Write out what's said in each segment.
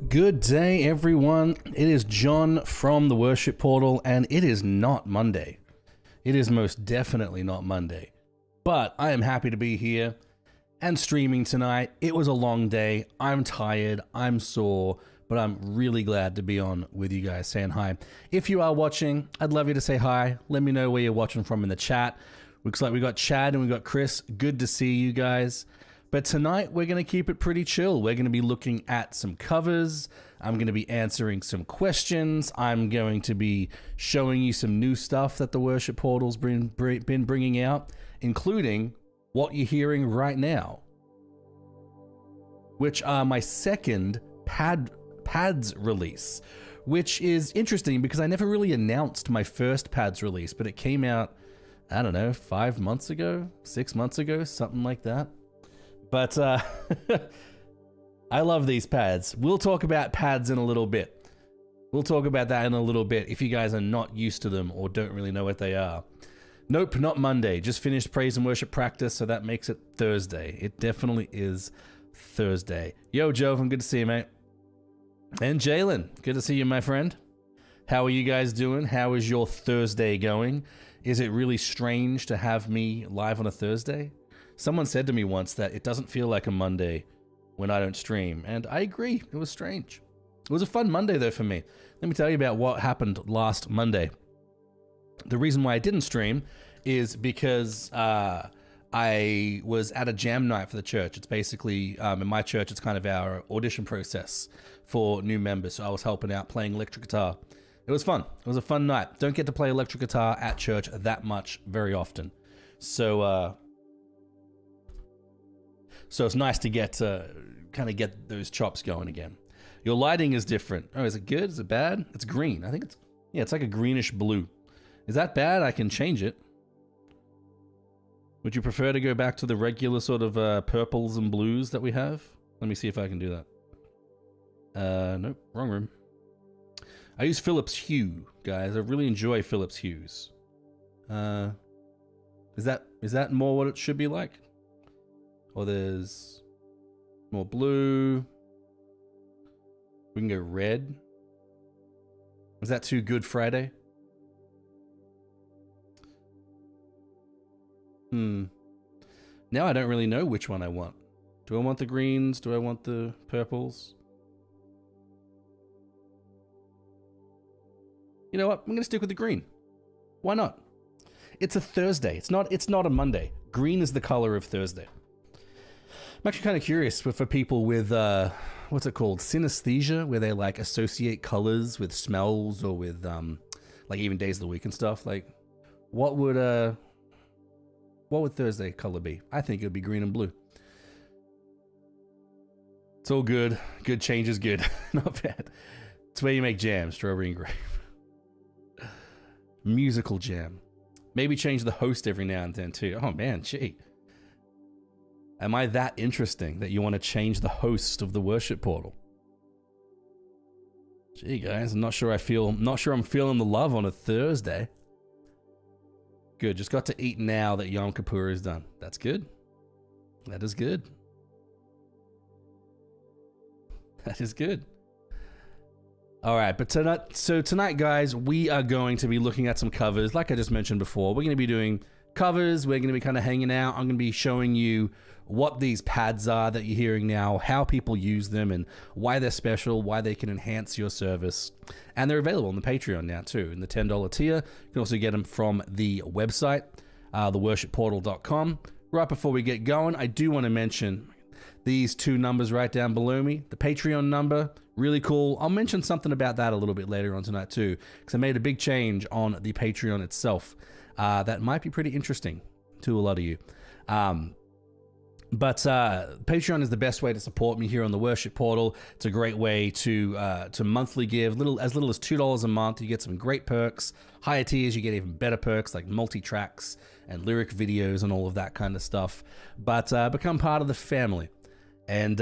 Good day, everyone. It is John from the Worship Portal, and it is not Monday. It is most definitely not Monday. But I am happy to be here and streaming tonight. It was a long day. I'm tired. I'm sore, but I'm really glad to be on with you guys saying hi. If you are watching, I'd love you to say hi. Let me know where you're watching from in the chat. Looks like we got Chad and we got Chris. Good to see you guys. But tonight, we're going to keep it pretty chill. We're going to be looking at some covers. I'm going to be answering some questions. I'm going to be showing you some new stuff that the Worship Portal's been bringing out, including what you're hearing right now, which are my second pads release, which is interesting because I never really announced my first pads release, but it came out, I don't know, 5 months ago, 6 months ago, something like that. But I love these pads. We'll talk about pads in a little bit. We'll talk about that in a little bit if you guys are not used to them or don't really know what they are. Nope, not Monday. Just finished praise and worship practice, so that makes it Thursday. It definitely is Thursday. Yo, Jovan, good to see you, mate. And Jalen, good to see you, my friend. How are you guys doing? How is your Thursday going? Is it really strange to have me live on a Thursday? Someone said to me once that it doesn't feel like a Monday when I don't stream, and I agree, it was strange. It was a fun Monday though for me. Let me tell you about what happened last Monday. The reason why I didn't stream is because I was at a jam night for the church. It's basically, in my church, it's kind of our audition process for new members, so I was helping out playing electric guitar. It was fun. It was a fun night. Don't get to play electric guitar at church that much very often. So it's nice to get kind of get those chops going again. Your lighting is different. Oh, is it good? Is it bad? It's green. I think it's, yeah, it's like a greenish blue. Is that bad? I can change it. Would you prefer to go back to the regular sort of purples and blues that we have? Let me see if I can do that. Nope, wrong room. I use Philips Hue, guys. I really enjoy Philips Hues. Is that more what it should be like? Or there's more blue. We can go red. Was that too good Friday? Now I don't really know which one I want. Do I want the greens? Do I want the purples? You know what? I'm gonna stick with the green. Why not? It's a Thursday. It's not a Monday. Green is the color of Thursday. I'm actually kind of curious for people with, what's it called? Synesthesia, where they like associate colors with smells or with, like even days of the week and stuff. Like, what would Thursday color be? I think it would be green and blue. It's all good. Good change is good. Not bad. It's where you make jam, strawberry and grape. Musical jam. Maybe change the host every now and then too. Oh man, gee. Am I that interesting that you want to change the host of the Worship Portal? Gee, guys, I'm not sure I'm feeling the love on a Thursday. Good, just got to eat now that Yom Kippur is done. That's good. That is good. That is good. All right, but tonight, guys, we are going to be looking at some covers. Like I just mentioned before, we're going to be doing covers. We're going to be kind of hanging out. I'm going to be showing you what these pads are that you're hearing now, how people use them, and why they're special, why they can enhance your service. And they're available on the Patreon now too, in the $10 tier. You can also get them from the website, theworshipportal.com. Right before we get going, I do want to mention these two numbers right down below me. The Patreon number, really cool. I'll mention something about that a little bit later on tonight too, because I made a big change on the Patreon itself. That might be pretty interesting to a lot of you. But Patreon is the best way to support me here on the Worship Portal. It's a great way to monthly give as little as $2 a month. You get some great perks. Higher tiers, you get even better perks like multi-tracks and lyric videos and all of that kind of stuff. But become part of the family and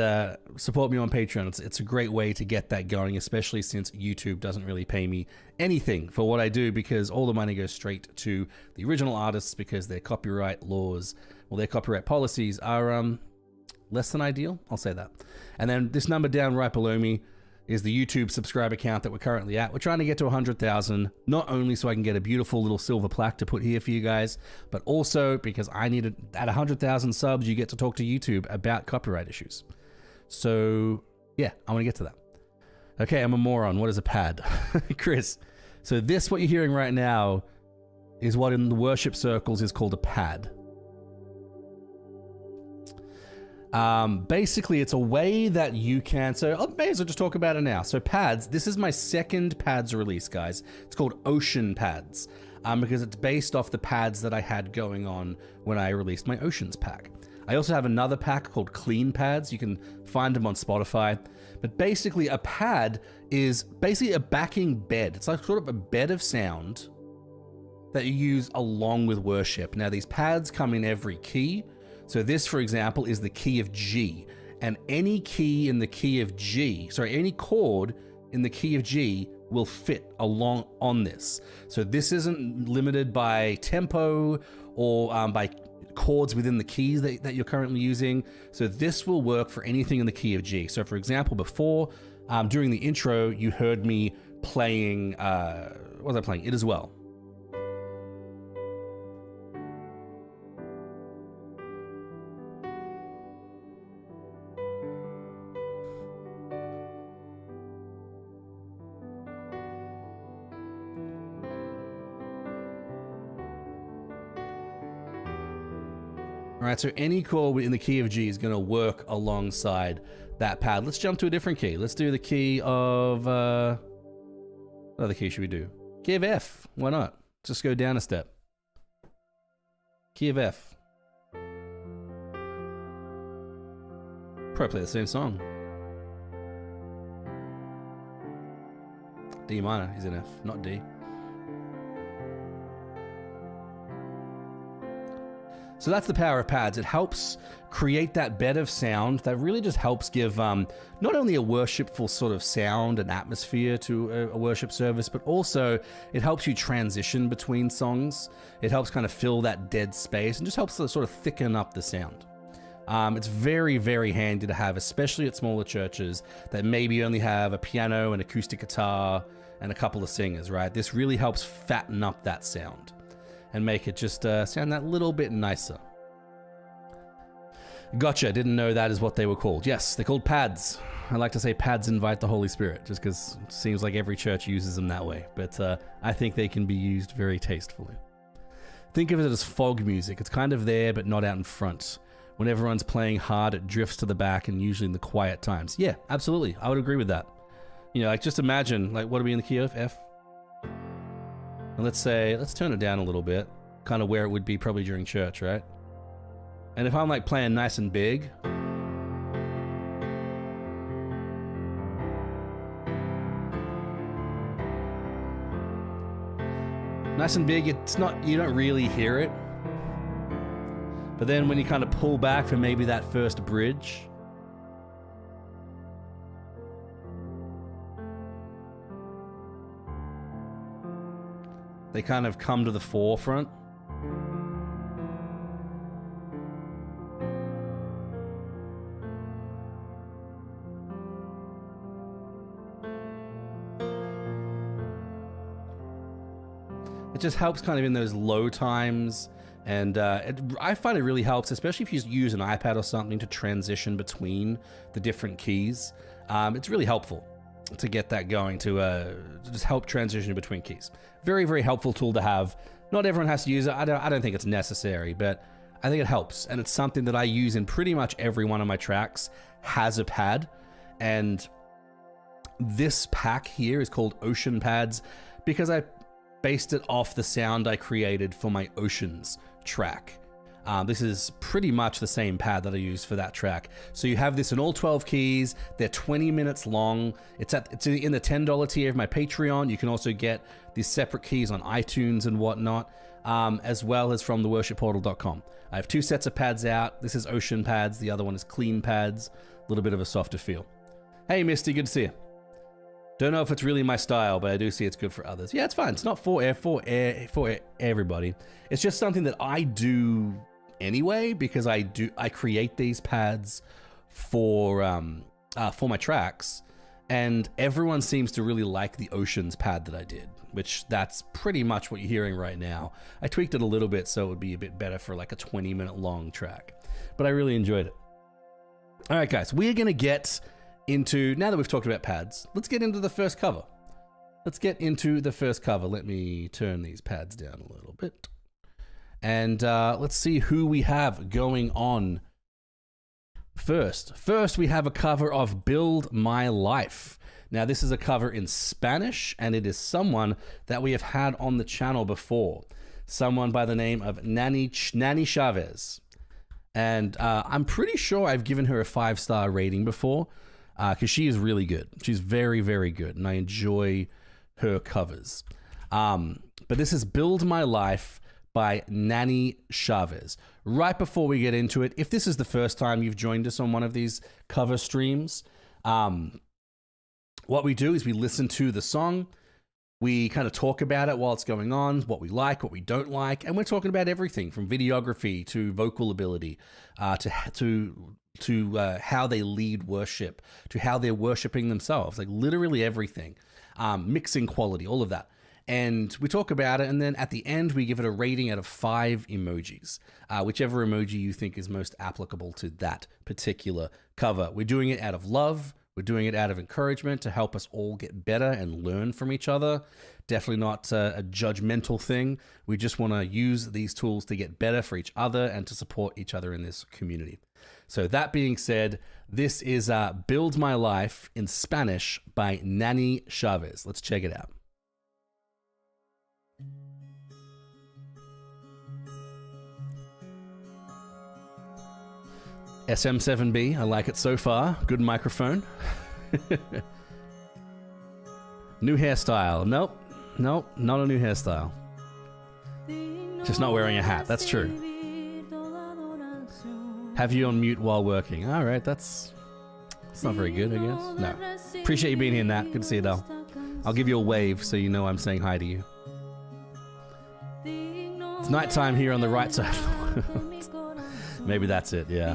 support me on Patreon. It's a great way to get that going, especially since YouTube doesn't really pay me anything for what I do, because all the money goes straight to the original artists because their copyright laws, well, their copyright policies are less than ideal. I'll say that. And then this number down right below me, is the YouTube subscriber count that we're currently at. We're trying to get to 100,000, not only so I can get a beautiful little silver plaque to put here for you guys, but also because I need at 100,000 subs, you get to talk to YouTube about copyright issues. So yeah, I want to get to that. Okay, I'm a moron. What is a pad? Chris, so this, what you're hearing right now, is what in the worship circles is called a pad. Basically, it's a way that you can, so I may as well just talk about it now. So pads, this is my second pads release, guys. It's called Ocean Pads, because it's based off the pads that I had going on when I released my Oceans pack. I also have another pack called Clean Pads. You can find them on Spotify. But basically, a pad is basically a backing bed. It's like sort of a bed of sound that you use along with worship. Now, these pads come in every key. So this, for example, is the key of G. And any key in the key of G, sorry, any chord in the key of G will fit along on this. So this isn't limited by tempo or by chords within the keys that you're currently using. So this will work for anything in the key of G. So for example, before, during the intro, you heard me playing, what was I playing? It As Well. All right, so any chord in the key of G is going to work alongside that pad. Let's jump to a different key. Let's do the key of, what other key should we do? Key of F. Why not? Just go down a step. Key of F. Probably play the same song. D minor is in F, not D. So that's the power of pads. It helps create that bed of sound that really just helps give not only a worshipful sort of sound and atmosphere to a worship service, but also it helps you transition between songs. It helps kind of fill that dead space and just helps to sort of thicken up the sound. It's very, very handy to have, especially at smaller churches that maybe only have a piano, an acoustic guitar, and a couple of singers, right? This really helps fatten up that sound and make it just sound that little bit nicer. Gotcha, didn't know that is what they were called. Yes, they're called pads. I like to say pads invite the Holy Spirit, just because it seems like every church uses them that way. But I think they can be used very tastefully. Think of it as fog music. It's kind of there, but not out in front. When everyone's playing hard, it drifts to the back, and usually in the quiet times. Yeah, absolutely, I would agree with that. You know, like just imagine, like what are we in the key of? F? And let's turn it down a little bit, kind of where it would be probably during church, right? And if I'm like playing nice and big, nice and big, it's not, you don't really hear it. But then when you kind of pull back for maybe that first bridge, they kind of come to the forefront. It just helps kind of in those low times, and I find it really helps, especially if you use an iPad or something to transition between the different keys. It's really helpful to get that going, to just help transition between keys. Very, very helpful tool to have. Not everyone has to use it. I don't think it's necessary, but I think it helps. And it's something that I use in pretty much every one of my tracks has a pad. And this pack here is called Ocean Pads because I based it off the sound I created for my Oceans track. This is pretty much the same pad that I used for that track. So you have this in all 12 keys. They're 20 minutes long. It's in the $10 tier of my Patreon. You can also get these separate keys on iTunes and whatnot, as well as from theworshipportal.com. I have 2 sets of pads out. This is Ocean Pads. The other one is Clean Pads. A little bit of a softer feel. Hey, Misty, good to see you. Don't know if it's really my style, but I do see it's good for others. Yeah, it's fine. It's not for everybody. It's just something that I do anyway, because I create these pads for my tracks, And everyone seems to really like the Oceans pad that I did, which that's pretty much what you're hearing right now. I tweaked it a little bit so it would be a bit better for like a 20-minute long track, but I really enjoyed it. All right, guys, we're going to get into, now that we've talked about pads, let's get into the first cover. Let's get into the first cover. Let me turn these pads down a little bit. And let's see who we have going on first. First, we have a cover of Build My Life. Now, this is a cover in Spanish, and it is someone that we have had on the channel before. Someone by the name of Nani Chavez. And I'm pretty sure I've given her a 5-star rating before, because she is really good. She's very, very good, and I enjoy her covers. But this is Build My Life by Nani Chavez. Right before we get into it, if this is the first time you've joined us on one of these cover streams, what we do is we listen to the song, we kind of talk about it while it's going on, what we like, what we don't like, and we're talking about everything from videography to vocal ability, to how they lead worship, to how they're worshiping themselves, like literally everything, mixing quality, all of that. And we talk about it, and then at the end, we give it a rating out of 5 emojis, whichever emoji you think is most applicable to that particular cover. We're doing it out of love. We're doing it out of encouragement to help us all get better and learn from each other. Definitely not a judgmental thing. We just want to use these tools to get better for each other and to support each other in this community. So that being said, this is Build My Life in Spanish by Nani Chavez. Let's check it out. SM7b, I like it so far. Good microphone. New hairstyle. Nope, not a new hairstyle. Just not wearing a hat, that's true. Have you on mute while working. All right, that's not very good, I guess. No. Appreciate you being here, Nat. Good to see you, though. I'll give you a wave so you know I'm saying hi to you. It's nighttime here on the right side. Maybe that's it, yeah.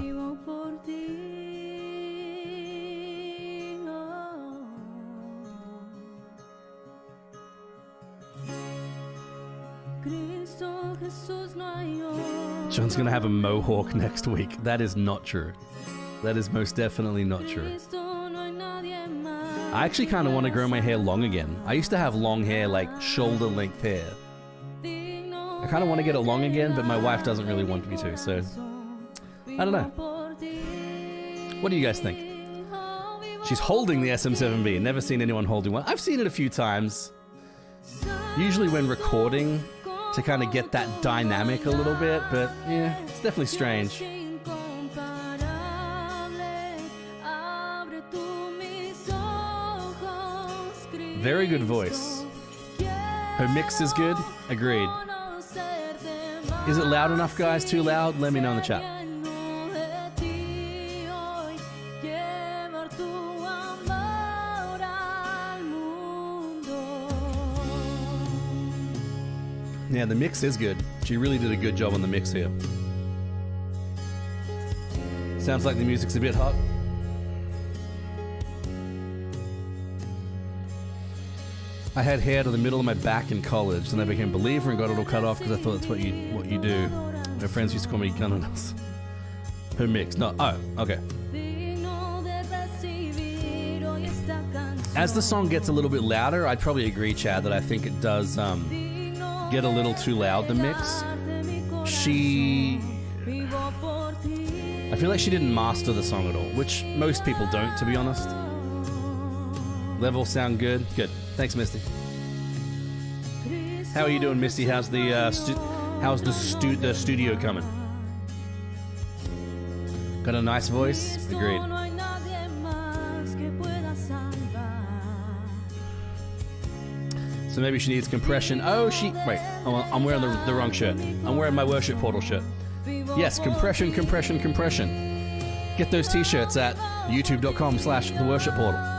John's gonna have a mohawk next week. That is not true. That is most definitely not true. I actually kind of want to grow my hair long again. I used to have long hair, like shoulder length hair. I kind of want to get it long again, but my wife doesn't really want me to, so I don't know. What do you guys think? She's holding the SM7B. Never seen anyone holding one. I've seen it a few times. Usually when recording, to kind of get that dynamic a little bit, but yeah, it's definitely strange. Very good voice. Her mix is good. Agreed. Is it loud enough, guys? Too loud? Let me know in the chat. Yeah, the mix is good. She really did a good job on the mix here. Sounds like the music's a bit hot. I had hair to the middle of my back in college, then I became a believer and got it all cut off because I thought that's what you do. My friends used to call me Gunners. Her mix. No. Oh, okay. As the song gets a little bit louder, I'd probably agree, Chad, that I think it does get a little too loud, the mix. I feel like she didn't master the song at all, which most people don't, to be honest. Levels sound good. Good. Thanks, Misty. How are you doing, Misty? How's the studio coming? Got a nice voice? Agreed. So maybe she needs compression. Oh, wait, I'm wearing the wrong shirt. I'm wearing my Worship Portal shirt. Yes, compression. Get those t-shirts at youtube.com/theworshipportal.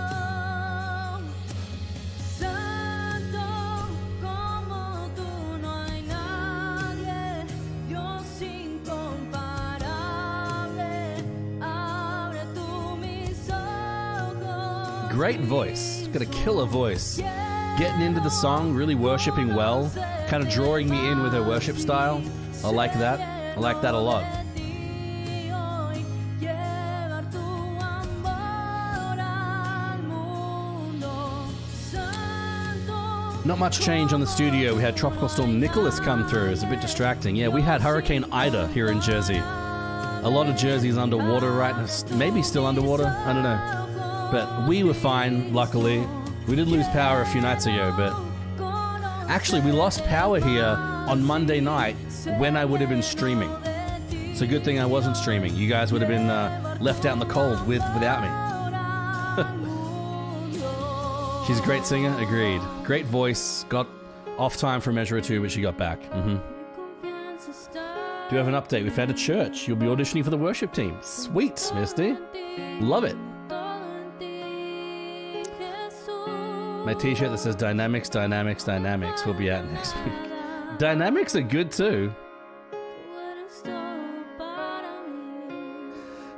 great voice. Got a killer voice. Getting into the song, really worshiping well, kind of drawing me in with her worship style. I like that. I like that a lot. Not much change on the studio. We had Tropical Storm Nicholas come through. It's a bit distracting. Yeah, we had Hurricane Ida here in Jersey. A lot of Jersey's underwater right now. Maybe still underwater. I don't know. But we were fine, luckily. We did lose power a few nights ago, but... Actually, we lost power here on Monday night when I would have been streaming. It's a good thing I wasn't streaming. You guys would have been left out in the cold without me. She's a great singer, agreed. Great voice, got off time for a measure or two, but she got back. Do you have an update? We've had a church. You'll be auditioning for the worship team. Sweet, Misty. Love it. My t-shirt that says Dynamics, Dynamics, Dynamics will be out next week. Dynamics are good too.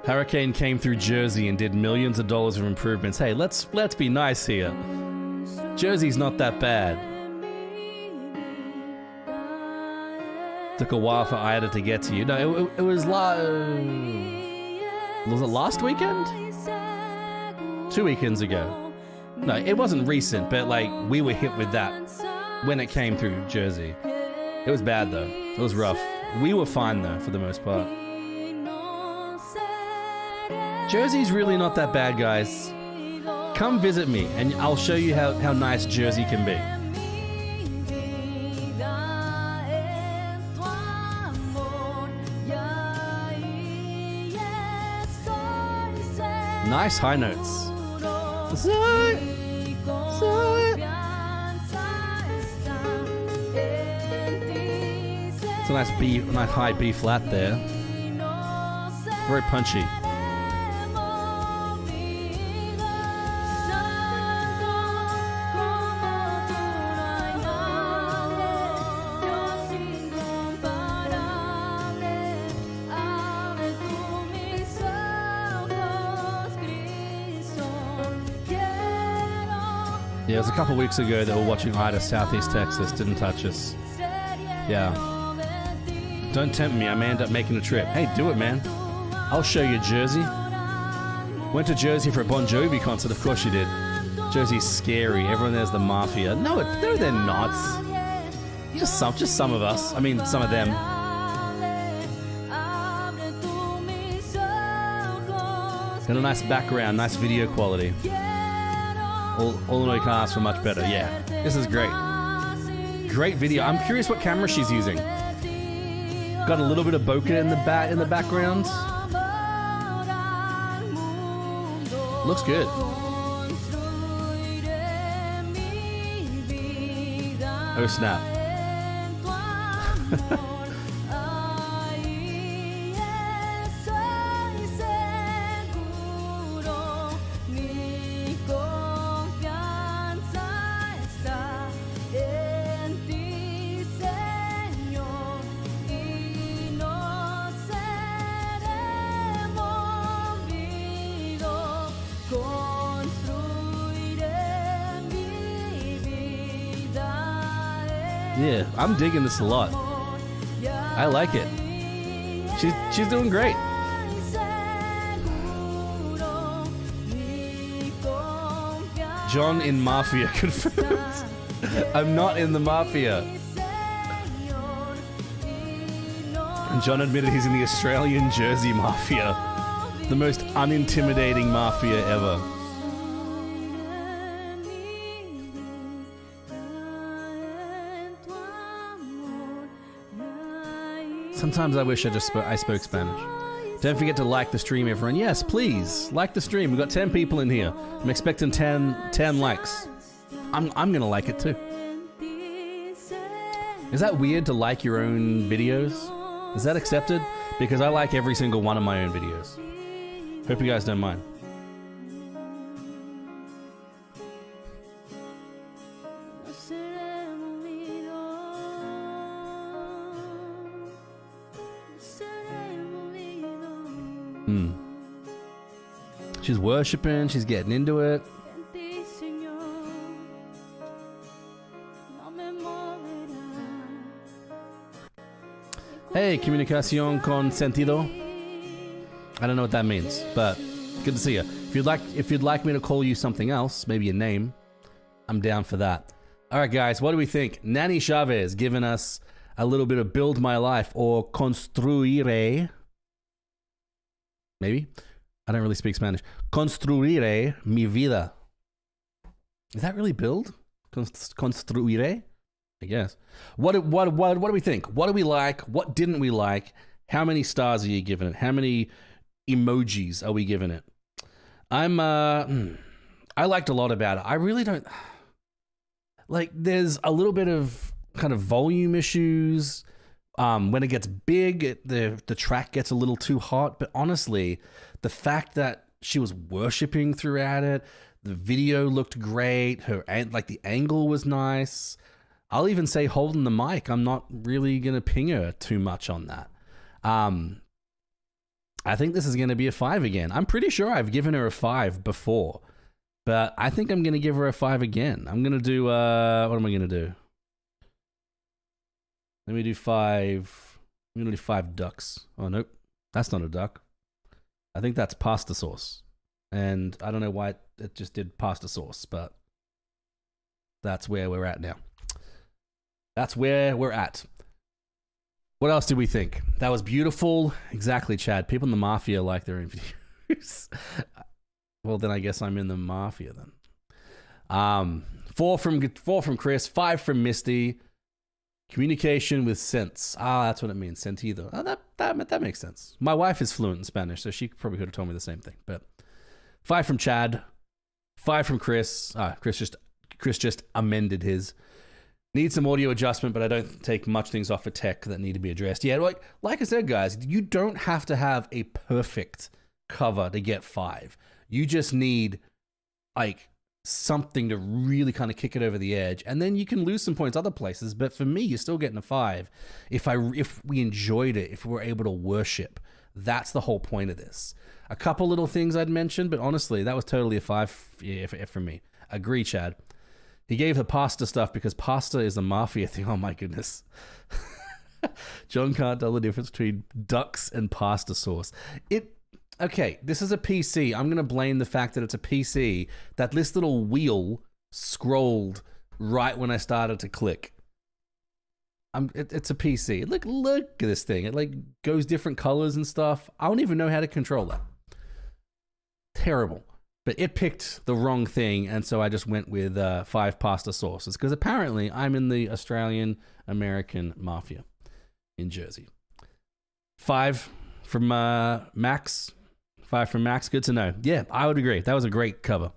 Hurricane came through Jersey and did millions of dollars of improvements. Hey, let's be nice here. Jersey's not that bad. Took a while for Ida to get to you. No, it was was it last weekend? 2 weekends ago. No, it wasn't recent, but like we were hit with that when it came through Jersey. It was bad though. It was rough. We were fine though for the most part. Jersey's really not that bad, guys. Come visit me and I'll show you how nice Jersey can be. Nice high notes. It's a nice high B flat there. Very punchy. Yeah, it was a couple weeks ago they were watching Ida, Southeast Texas, didn't touch us. Yeah. Don't tempt me, I may end up making a trip. Hey, do it, man. I'll show you Jersey. Went to Jersey for a Bon Jovi concert, of course you did. Jersey's scary, everyone there's the mafia. No, they're not. Just some of us. I mean, some of them. Got a nice background, nice video quality. All in all, you can't ask for much better. Yeah, this is great. Great video. I'm curious what camera she's using. Got a little bit of bokeh in the background. Looks good. Oh snap. Yeah, I'm digging this a lot. I like it. She's doing great. John in Mafia confirmed. I'm not in the Mafia. And John admitted he's in the Australian Jersey Mafia. The most unintimidating mafia ever. Sometimes I wish I spoke Spanish. Don't forget to like the stream, everyone. Yes, please, like the stream. We've got 10 people in here. I'm expecting 10 likes. I'm gonna like it too. Is that weird to like your own videos? Is that accepted? Because I like every single one of my own videos. Hope you guys don't mind. She's worshiping, she's getting into it. Hey, comunicación con sentido. I don't know what that means, but good to see you. If you'd like me to call you something else, maybe a name, I'm down for that. All right, guys, what do we think? Nani Chavez giving us a little bit of Build My Life or Construire. Maybe? I don't really speak Spanish. Construire mi vida. Is that really build? Construire? I guess. What do we think? What do we like? What didn't we like? How many stars are you giving it? How many emojis are we giving it? I liked a lot about it. I really don't... Like, there's a little bit of kind of volume issues. When it gets big, the track gets a little too hot. But honestly, the fact that she was worshiping throughout it, the video looked great. The angle was nice. I'll even say holding the mic, I'm not really going to ping her too much on that. I think this is going to be a 5 again. I'm pretty sure I've given her a 5 before, but I think I'm going to give her a 5 again. I'm going to do, what am I going to do? Let me do 5. I'm going to do 5 ducks. Oh, nope. That's not a duck. I think that's pasta sauce. And I don't know why it just did pasta sauce, but that's where we're at now. That's where we're at. What else did we think? That was beautiful. Exactly, Chad. People in the mafia like their own videos. Well, then I guess I'm in the mafia then. 4 from Chris, 5 from Misty. Communication with sense. That's what it means. Sentido. That makes sense. My wife is fluent in Spanish, so she probably could have told me the same thing. But 5 from Chad, 5 from Chris. Chris just amended his. Need some audio adjustment, but I don't take much things off for tech that need to be addressed. Yeah, like I said, guys, you don't have to have a perfect cover to get 5. You just need like something to really kind of kick it over the edge, and then you can lose some points other places. But for me, you're still getting a 5. If we enjoyed it, if we were able to worship, that's the whole point of this. A couple little things I'd mentioned, but honestly, that was totally a 5 for me. Agree, Chad. He gave the pasta stuff because pasta is a mafia thing. Oh my goodness. John can't tell the difference between ducks and pasta sauce. Okay, this is a PC. I'm going to blame the fact that it's a PC, that this little wheel scrolled right when I started to click. It's a PC. Look at this thing. It like goes different colors and stuff. I don't even know how to control that. Terrible. But it picked the wrong thing, and so I just went with 5 pasta sauces, because apparently I'm in the Australian-American mafia in Jersey. 5 from Max. 5 from Max. Good to know. Yeah, I would agree. That was a great cover.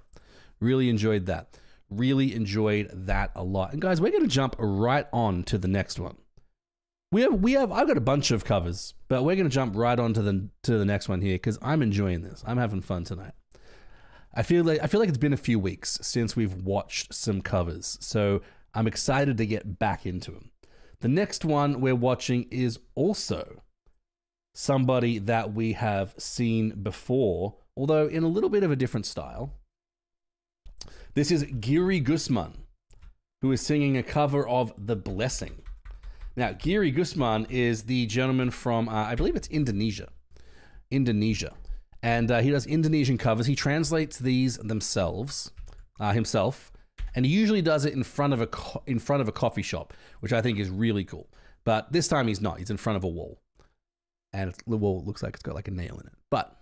Really enjoyed that. Really enjoyed that a lot. And guys, we're going to jump right on to the next one. I've got a bunch of covers, but we're going to jump right on to the next one here, because I'm enjoying this. I'm having fun tonight. I feel like it's been a few weeks since we've watched some covers, so I'm excited to get back into them. The next one we're watching is also somebody that we have seen before, although in a little bit of a different style. This is Giri Gusman, who is singing a cover of The Blessing. Now, Giri Gusman is the gentleman from, I believe it's Indonesia. And he does Indonesian covers. He translates these himself, and he usually does it in front of a coffee shop, which I think is really cool. But this time he's not. He's in front of a wall, and the wall looks like it's got like a nail in it. But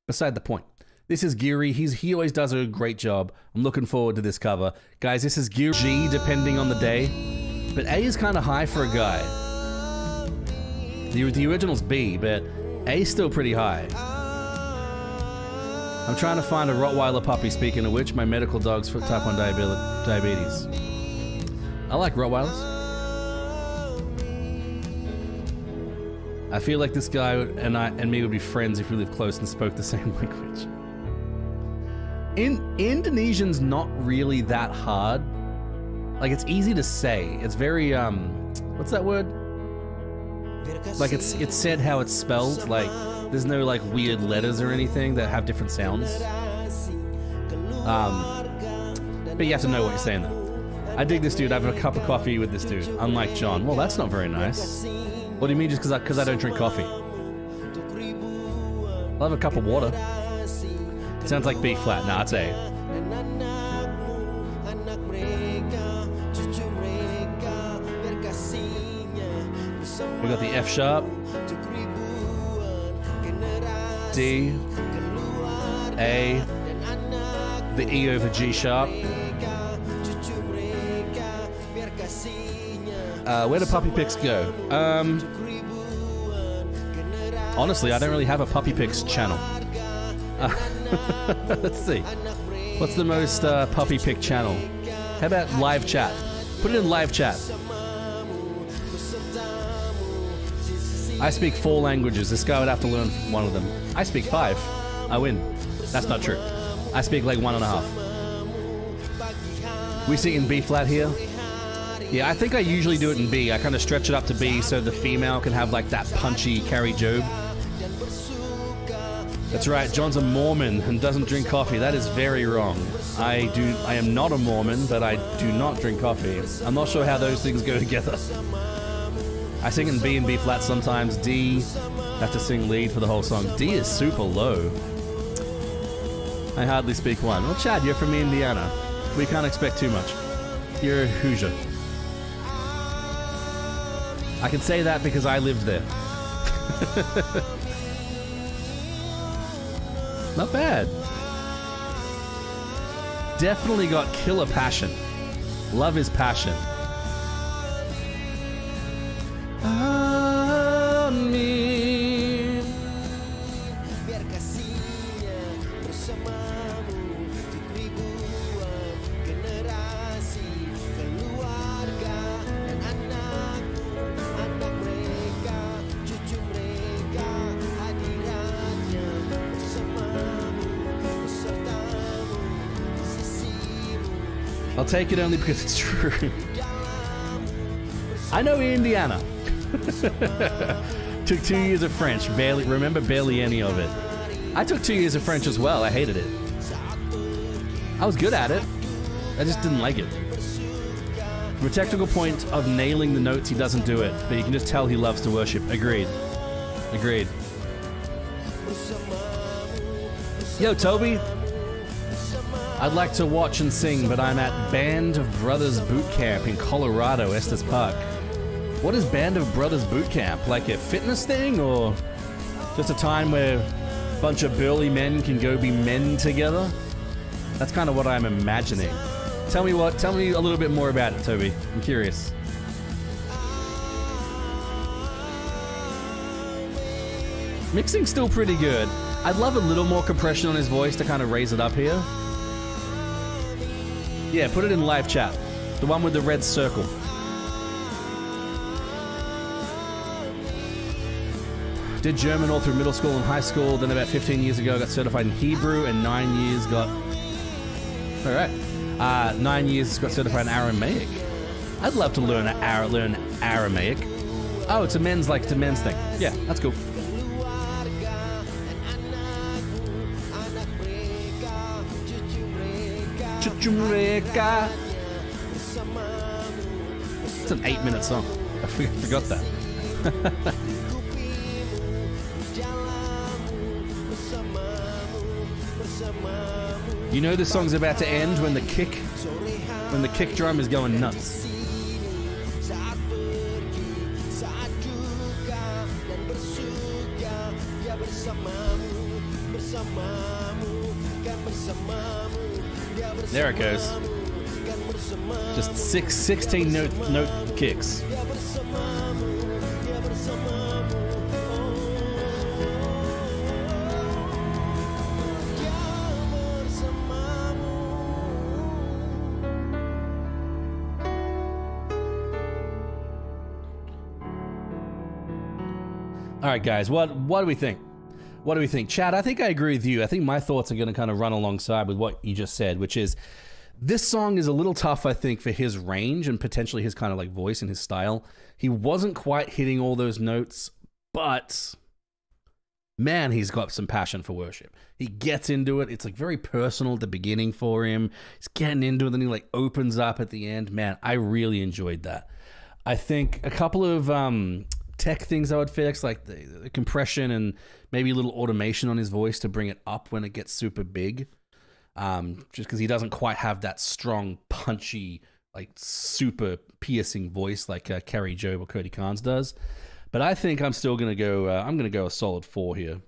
beside the point, this is Giri. He always does a great job. I'm looking forward to this cover, guys. This is Giri G, depending on the day, but A is kind of high for a guy. The original's B, but A is still pretty high. I'm trying to find a Rottweiler puppy, speaking of which, my medical dog's for type 1 diabetes. I like Rottweilers. I feel like this guy and me would be friends if we lived close and spoke the same language. Indonesian's not really that hard. Like, it's easy to say. It's very, what's that word? Like, it's said how it's spelled, like, there's no like weird letters or anything that have different sounds. But you have to know what you're saying though. I dig this dude. I have a cup of coffee with this dude. Unlike John. Well, that's not very nice. What do you mean just because I don't drink coffee? I'll have a cup of water. Sounds like B flat. Nah, it's A. We got the F sharp, D, A, the E over G sharp. Where do puppy picks go? Honestly, I don't really have a puppy picks channel. Let's see. What's the most puppy pick channel? How about live chat? Put it in live chat. I speak 4 languages. This guy would have to learn one of them. I speak 5. I win. That's not true. I speak like 1.5. We sing in B flat here. Yeah, I think I usually do it in B. I kind of stretch it up to B so the female can have like that punchy Carrie Job. That's right, John's a Mormon and doesn't drink coffee. That is very wrong. I am not a Mormon, but I do not drink coffee. I'm not sure how those things go together. I sing in B and B flat sometimes. D, have to sing lead for the whole song. D is super low. I hardly speak one. Well, Chad, you're from Indiana. We can't expect too much. You're a Hoosier. I can say that because I lived there. Not bad. Definitely got killer passion. Love is passion. I'll take it only because it's true. I know Indiana. Took 2 years of French. Barely any of it. I took 2 years of French as well. I hated it. I was good at it. I just didn't like it. From a technical point of nailing the notes, he doesn't do it. But you can just tell he loves to worship. Agreed. Agreed. Yo, Toby. I'd like to watch and sing, but I'm at Band of Brothers Boot Camp in Colorado, Estes Park. What is Band of Brothers Boot Camp? Like a fitness thing, or just a time where a bunch of burly men can go be men together? That's kind of what I'm imagining. Tell me a little bit more about it, Toby. I'm curious. Mixing's still pretty good. I'd love a little more compression on his voice to kind of raise it up here. Yeah, put it in live chat. The one with the red circle. Did German all through middle school and high school. Then about 15 years ago, got certified in Hebrew, and 9 years got... All right. 9 years got certified in Aramaic. I'd love to learn Aramaic. Oh, it's a men's thing. Yeah, that's cool. It's an 8-minute song. I forgot that. You know this song's about to end when the kick drum is going nuts. There it goes. Just 16 note kicks. All right, guys, what do we think? What do we think? Chad, I think I agree with you. I think my thoughts are going to kind of run alongside with what you just said, which is this song is a little tough, I think, for his range and potentially his kind of like voice and his style. He wasn't quite hitting all those notes, but man, he's got some passion for worship. He gets into it. It's like very personal at the beginning for him. He's getting into it, then he like opens up at the end. Man, I really enjoyed that. I think a couple of tech things I would fix, like the compression and maybe a little automation on his voice to bring it up when it gets super big. Just because he doesn't quite have that strong, punchy, like super piercing voice like Kerry Jobe or Cody Carnes does. But I think I'm still going to go, I'm going to go a solid 4 here.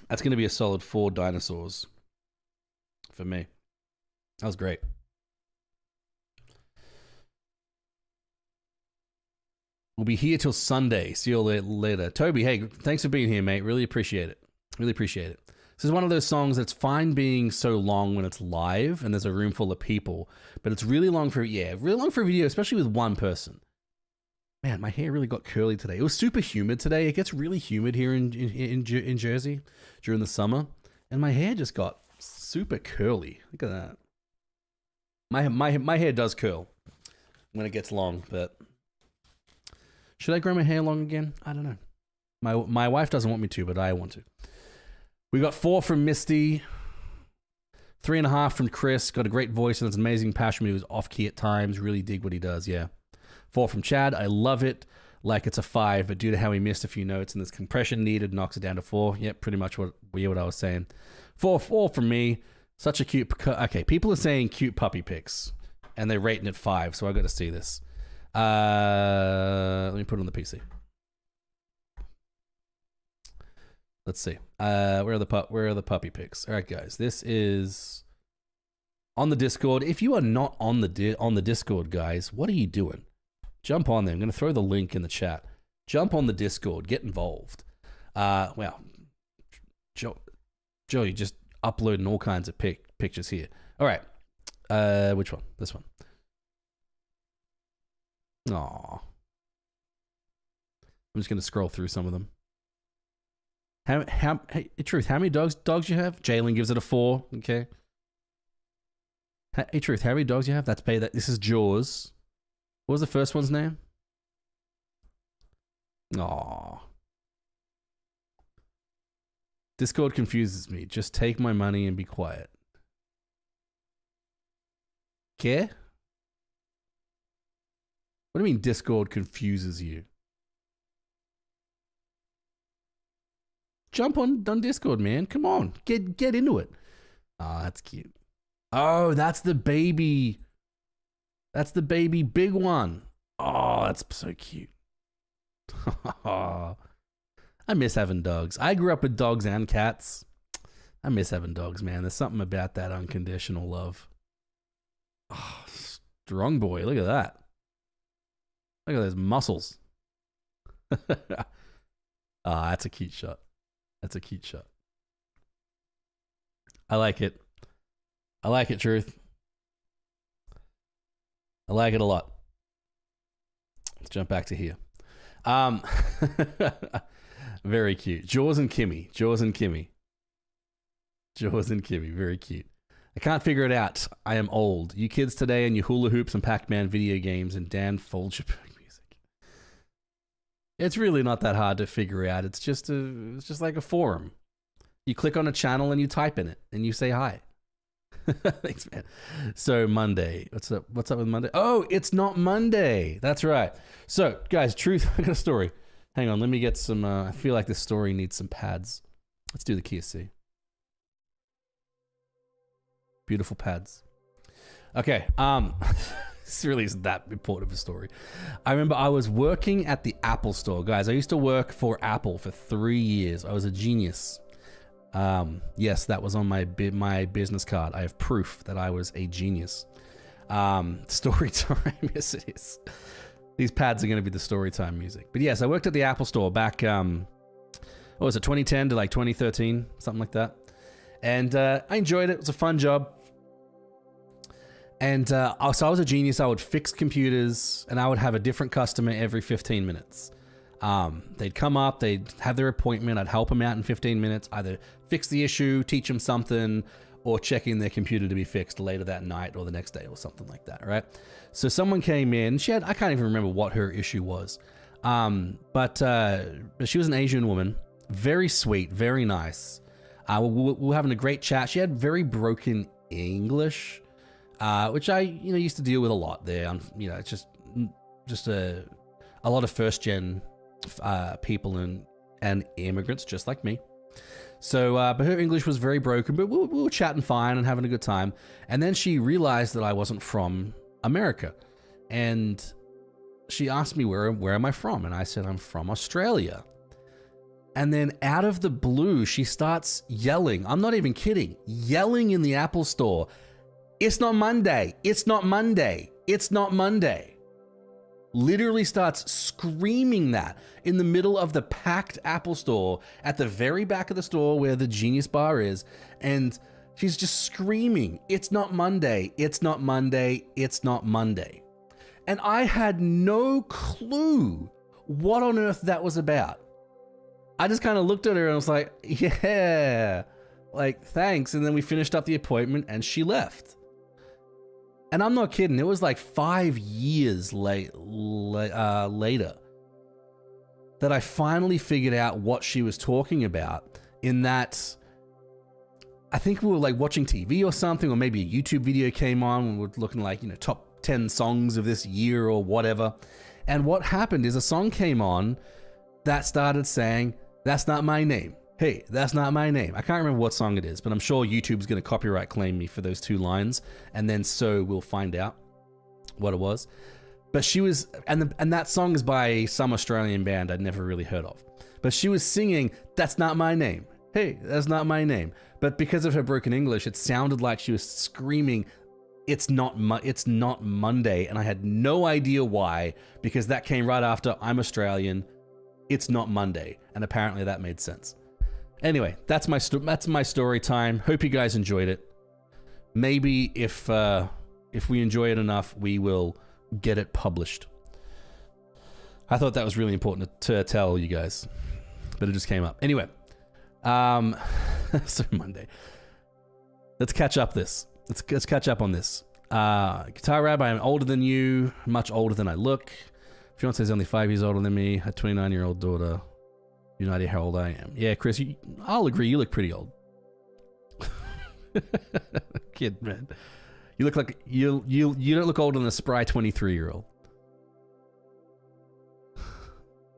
That's going to be a solid 4 dinosaurs for me. That was great. We'll be here till Sunday. See you later. Toby, hey, thanks for being here, mate. Really appreciate it. Really appreciate it. This is one of those songs that's fine being so long when it's live and there's a room full of people, but it's really long for, really long for a video, especially with one person. Man, my hair really got curly today. It was super humid today. It gets really humid here in Jersey during the summer, and my hair just got super curly. Look at that. My hair does curl when it gets long, but should I grow my hair long again? I don't know. My wife doesn't want me to, but I want to. We got 4 from Misty, 3.5 from Chris. Got a great voice and it's amazing passion when he was off key at times. Really dig what he does. Yeah. 4 from Chad. I love it. Like it's a 5, but due to how he missed a few notes and this compression needed, knocks it down to 4. Yep, pretty much what I was saying. 4 from me. Such a cute. Okay, people are saying cute puppy pics, and they're rating it 5. So I got to see this. Let me put it on the PC. Let's see. Where are the puppy pics? All right, guys. This is on the Discord. If you are not on the Discord, guys, what are you doing? Jump on there. I'm going to throw the link in the chat. Jump on the Discord. Get involved. Well, Joe, you're just uploading all kinds of pictures here. All right. Which one? This one. Aw. I'm just going to scroll through some of them. Hey, Truth, how many dogs you have? Jalen gives it a 4. Okay. Hey, Truth, how many dogs you have? That's pay that. This is Jaws. What was the first one's name? Aw. Discord confuses me. Just take my money and be quiet. ¿Qué? What do you mean Discord confuses you? Jump on Discord, man. Come on. Get into it. Oh, that's cute. Oh, that's the baby. That's the baby big one. Oh, that's so cute. I miss having dogs. I grew up with dogs and cats. I miss having dogs, man. There's something about that unconditional love. Oh, strong boy. Look at that. Look at those muscles. That's a cute shot. That's a cute shot. I like it. I like it, Truth. I like it a lot. Let's jump back to here. Very cute. Jaws and Kimmy. Jaws and Kimmy. Jaws and Kimmy. Very cute. I can't figure it out. I am old. You kids today and your hula hoops and Pac-Man video games and Dan Folgerberg music. It's really not that hard to figure out. It's just like a forum. You click on a channel and you type in it and you say hi. Thanks, man. So Monday. What's up with Monday? Oh, it's not Monday. That's right. So, guys, Truth, I got a story. Hang on, let me get some I feel like this story needs some pads. Let's do the Kia C. Beautiful pads. Okay, this really isn't that important of a story. I remember I was working at the Apple store. Guys, I used to work for Apple for 3 years. I was a genius. Yes, that was on my business card. I have proof that I was a genius. Story time. Yes, it is. These pads are going to be the story time music. But yes, I worked at the Apple store back, what was it, 2010 to like 2013, something like that. And I enjoyed it. It was a fun job. And so I was a genius. I would fix computers and I would have a different customer every 15 minutes. They'd come up, they'd have their appointment, I'd help them out in 15 minutes, either fix the issue, teach them something, or check in their computer to be fixed later that night or the next day or something like that, right? So someone came in, I can't even remember what her issue was, but she was an Asian woman, very sweet, very nice. We were having a great chat. She had very broken English, which I used to deal with a lot there. It's just a lot of first gen people and immigrants just like me. So, but her English was very broken, but we were chatting fine and having a good time. And then she realized that I wasn't from America. And she asked me, where am I from? And I said, I'm from Australia. And then out of the blue, she starts yelling. I'm not even kidding. Yelling in the Apple store. It's not Monday. It's not Monday. It's not Monday. Literally starts screaming that in the middle of the packed Apple store at the very back of the store where the Genius Bar is. And she's just screaming, it's not Monday, it's not Monday, it's not Monday. And I had no clue what on earth that was about. I just kind of looked at her and was like, yeah, like, thanks. And then we finished up the appointment and she left. And I'm not kidding. It was like 5 years later that I finally figured out what she was talking about, in that I think we were like watching TV or something, or maybe a YouTube video came on and we were looking like, top 10 songs of this year or whatever. And what happened is a song came on that started saying, that's not my name. Hey, that's not my name. I can't remember what song it is, but I'm sure YouTube's going to copyright claim me for those 2 lines. And then so we'll find out what it was. But she was, and that song is by some Australian band I'd never really heard of. But she was singing, that's not my name. Hey, that's not my name. But because of her broken English, it sounded like she was screaming, it's not Monday. And I had no idea why, because that came right after I'm Australian. It's not Monday. And apparently that made sense. Anyway, that's my story time. Hope you guys enjoyed it. Maybe if we enjoy it enough, we will get it published. I thought that was really important to tell you guys, but it just came up. Anyway, so Monday. Let's catch up this. Let's catch up on this. Guitar Rabbi, I'm older than you, much older than I look. Fiance is only 5 years older than me. A 29-year-old daughter. You have no idea how old I am. Yeah, Chris, I'll agree. You look pretty old. Kid, man. You look like you don't look older than a spry 23-year-old.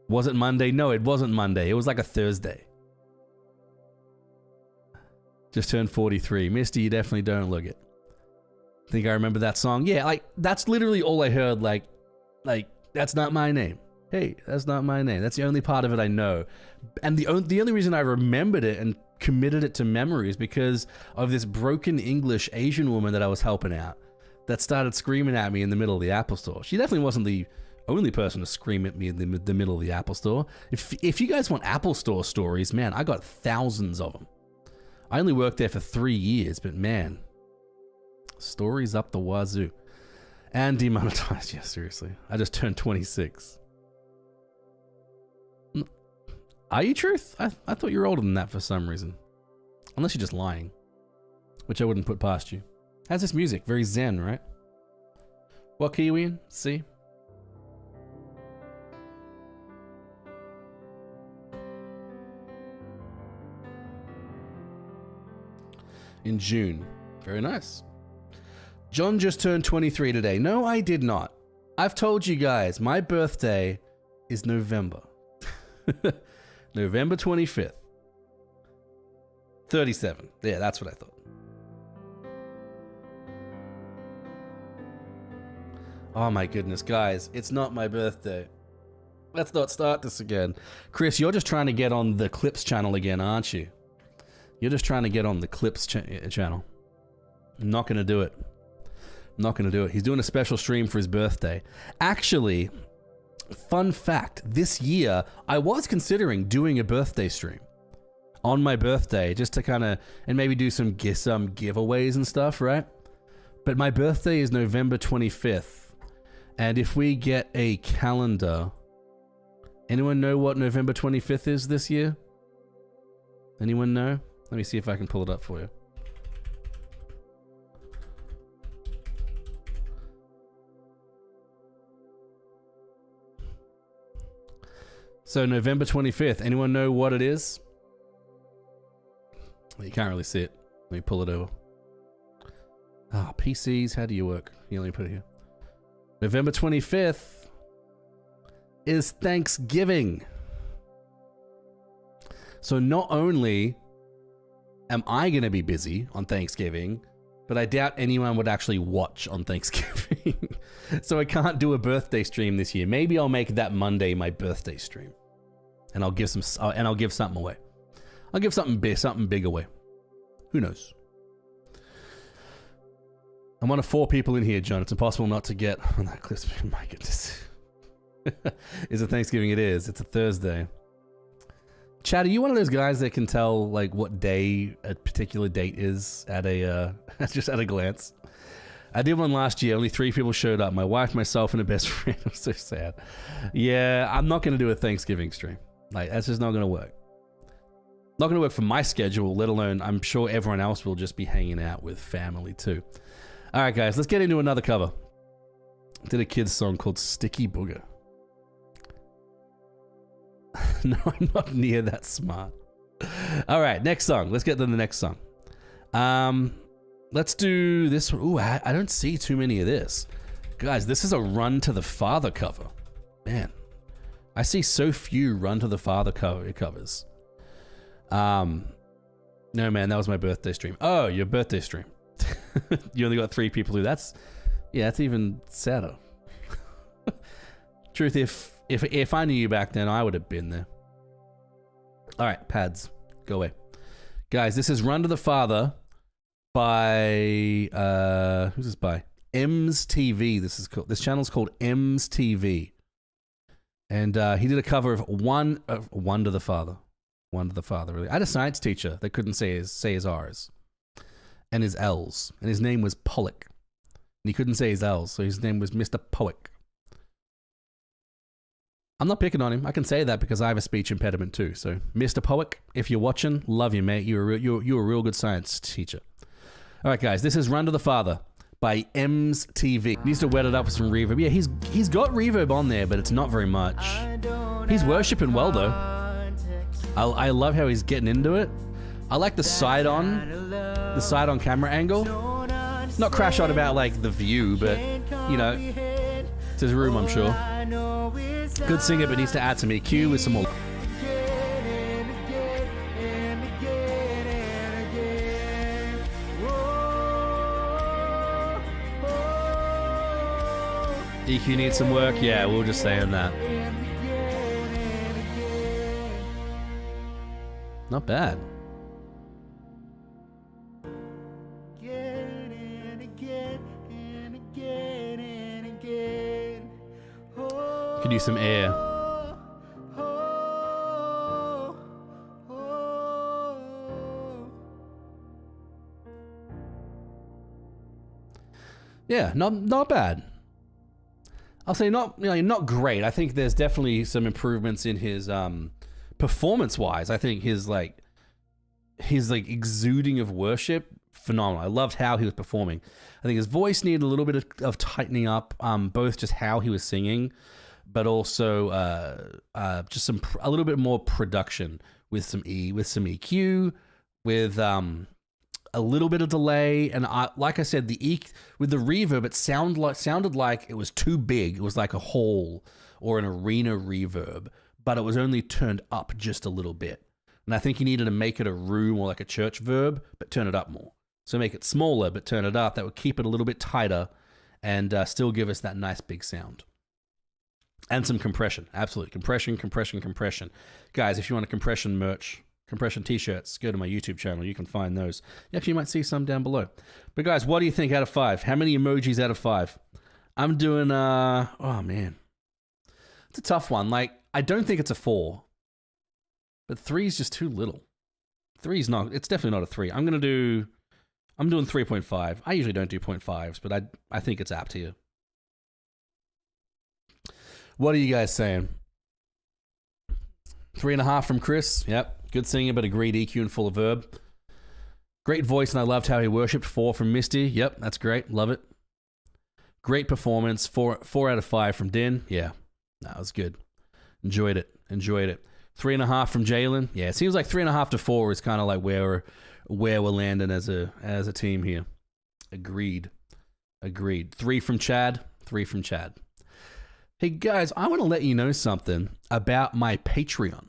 Was it Monday? No, it wasn't Monday. It was like a Thursday. Just turned 43. Misty, you definitely don't look it. Think I remember that song? Yeah, like that's literally all I heard. Like that's not my name. Hey, that's not my name. That's the only part of it I know. And the only reason I remembered it and committed it to memory is because of this broken English Asian woman that I was helping out that started screaming at me in the middle of the Apple store. She definitely wasn't the only person to scream at me in the middle of the Apple store. If you guys want Apple store stories, man, I got thousands of them. I only worked there for 3 years, but man, stories up the wazoo. And demonetized, yeah, seriously. I just turned 26. Are you, Truth? I thought you were older than that for some reason. Unless you're just lying. Which I wouldn't put past you. How's this music? Very zen, right? What key are we in? C? In June. Very nice. John just turned 23 today. No, I did not. I've told you guys, my birthday is November. November 25th. 37. Yeah, that's what I thought. Oh my goodness, guys. It's not my birthday. Let's not start this again. Chris, you're just trying to get on the Clips channel again, aren't you? You're just trying to get on the Clips channel. I'm not going to do it. I'm not going to do it. He's doing a special stream for his birthday. Actually, fun fact, this year, I was considering doing a birthday stream on my birthday, just to kind of, and maybe do some giveaways and stuff, right? But my birthday is November 25th. And if we get a calendar, anyone know what November 25th is this year? Anyone know? Let me see if I can pull it up for you. So November 25th, anyone know what it is? Well, you can't really see it. Let me pull it over. Ah, PCs, how do you work? Yeah, let me put it here. November 25th is Thanksgiving. So not only am I going to be busy on Thanksgiving, but I doubt anyone would actually watch on Thanksgiving. So I can't do a birthday stream this year. Maybe I'll make that Monday my birthday stream, and I'll give something away. I'll give something big away. Who knows? I'm one of 4 people in here, John. It's impossible not to get on that clip. My goodness. Is it Thanksgiving? It is. It's a Thursday. Chad, are you one of those guys that can tell like what day a particular date is at a just at a glance? I did one last year. Only 3 people showed up. My wife, myself, and a best friend. I'm so sad. Yeah, I'm not going to do a Thanksgiving stream. Like, that's just not going to work. Not going to work for my schedule, let alone I'm sure everyone else will just be hanging out with family too. All right, guys, let's get into another cover. Did a kid's song called Sticky Booger. No, I'm not near that smart. All right, next song. Let's get to the next song. Let's do this one. Ooh, I don't see too many of this. Guys, this is a Run to the Father cover. Man, I see so few Run to the Father covers. No, man, that was my birthday stream. Oh, your birthday stream. You only got 3 people who. That's even sadder. Truth, if I knew you back then, I would have been there. All right, pads, go away, guys. This is Run to the Father by who's this by? M's TV. This channel's called M's TV, and he did a cover of One to the Father. One to the Father. Really, I had a science teacher that couldn't say his R's and his L's, and his name was Pollock, and he couldn't say his L's, so his name was Mr. Poick. I'm not picking on him. I can say that because I have a speech impediment too. So, Mr. Poick, if you're watching, love you, mate. You're a real good science teacher. All right, guys, this is Run to the Father by M's TV. Needs to wet it up with some reverb. Yeah, he's got reverb on there, but it's not very much. He's worshipping well though. I love how he's getting into it. I like the side on camera angle. Not crash on about like the view, but you know, it's his room, I'm sure. Good singer, but needs to add some EQ with some more. EQ needs some work. Yeah, we'll just say on that. Not bad. Could use some air. Yeah, not bad. I'll say not great. I think there's definitely some improvements in his performance-wise. I think his exuding of worship, phenomenal. I loved how he was performing. I think his voice needed a little bit of tightening up, both just how he was singing, but also just a little bit more production with some EQ, with a little bit of delay, and like I said, with the reverb, it sounded like it was too big. It was like a hall or an arena reverb, but it was only turned up just a little bit. And I think you needed to make it a room or like a church verb, but turn it up more. So make it smaller, but turn it up. That would keep it a little bit tighter and still give us that nice big sound. And some compression. Absolutely. Compression. Guys, if you want a compression merch, compression t-shirts, go to my YouTube channel. You can find those. You actually might see some down below. But guys, what do you think out of 5? How many emojis out of 5? I'm doing, oh man. It's a tough one. Like, I don't think it's a 4. But 3 is just too little. 3 is not, it's definitely not a 3. I'm doing 3.5. I usually don't do 0.5s, but I think it's apt here. What are you guys saying? 3.5 from Chris. Yep. Good singer, but agreed EQ and full of verb. Great voice, and I loved how he worshipped. 4 from Misty. Yep, that's great. Love it. Great performance. 4 out of 5 from Din. Yeah, that was good. Enjoyed it. 3.5 from Jalen. Yeah, it seems like 3.5 to 4 is kind of like where we're landing as a team here. Agreed. 3 from Chad. Hey guys, I want to let you know something about my Patreon.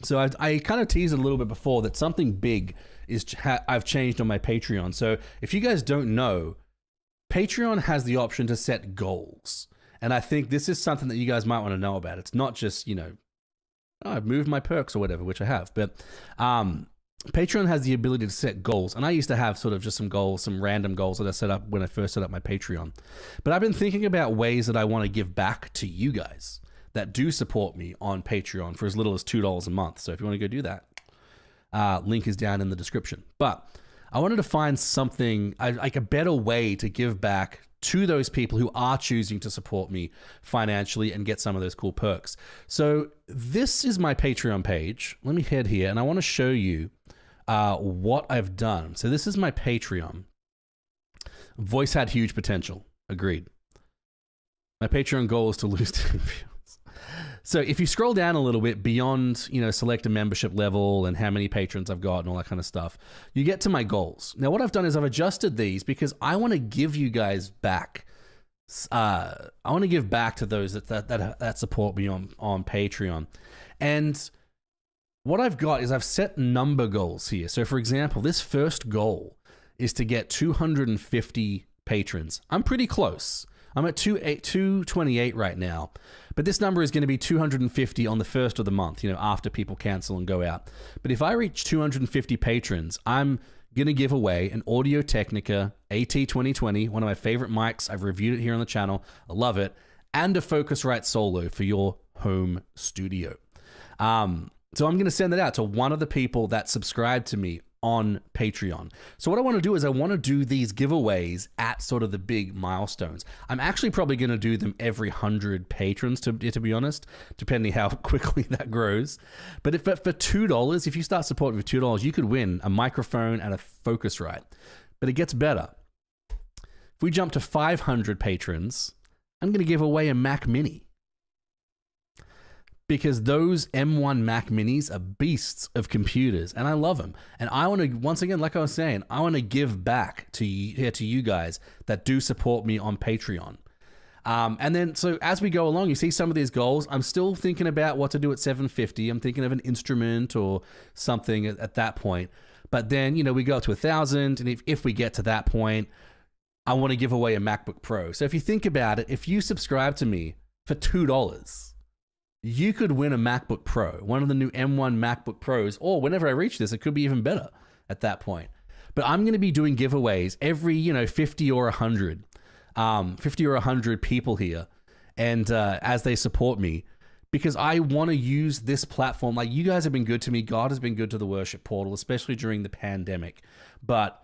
So I kind of teased it a little bit before that something big is I've changed on my Patreon. So if you guys don't know, Patreon has the option to set goals. And I think this is something that you guys might want to know about. It's not just, you know, oh, I've moved my perks or whatever, which I have. But Patreon has the ability to set goals. And I used to have sort of just some goals, some random goals that I set up when I first set up my Patreon. But I've been thinking about ways that I want to give back to you guys that do support me on Patreon for as little as $2 a month. So if you want to go do that, link is down in the description. But I wanted to find something, like a better way to give back to those people who are choosing to support me financially and get some of those cool perks. So this is my Patreon page. Let me head here and I want to show you what I've done. So this is my Patreon. Voice had huge potential. Agreed. My Patreon goal is to lose 10 views. So if you scroll down a little bit beyond, you know, select a membership level and how many patrons I've got and all that kind of stuff, you get to my goals. Now, what I've done is I've adjusted these because I want to give you guys back. I want to give back to those that support me on Patreon. And what I've got is I've set number goals here. So for example, this first goal is to get 250 patrons. I'm pretty close. I'm at 228 right now, but this number is going to be 250 on the first of the month, you know, after people cancel and go out. But if I reach 250 patrons, I'm going to give away an Audio-Technica AT2020, one of my favorite mics. I've reviewed it here on the channel. I love it. And a Focusrite Solo for your home studio. So I'm going to send it out to one of the people that subscribe to me on Patreon. So what I want to do is I want to do these giveaways at sort of the big milestones. I'm actually probably going to do them every 100 patrons, to be honest, depending how quickly that grows. But for $2, if you start supporting with $2, you could win a microphone and a Focusrite. But it gets better. If we jump to 500 patrons, I'm going to give away a Mac Mini. Because those M1 Mac Minis are beasts of computers, and I love them. And I want to, once again, like I was saying, I want to give back to you guys that do support me on Patreon. And then, so as we go along, you see some of these goals. I'm still thinking about what to do at 750. I'm thinking of an instrument or something at that point. But then, you know, we go up to 1,000, and if we get to that point, I want to give away a MacBook Pro. So if you think about it, if you subscribe to me for $2, you could win a MacBook Pro, one of the new M1 MacBook Pros, or whenever I reach this, it could be even better at that point. But I'm going to be doing giveaways every, you know, 50 or 100 people here, and as they support me, because I want to use this platform. Like, you guys have been good to me. God has been good to the Worship Portal, especially during the pandemic. But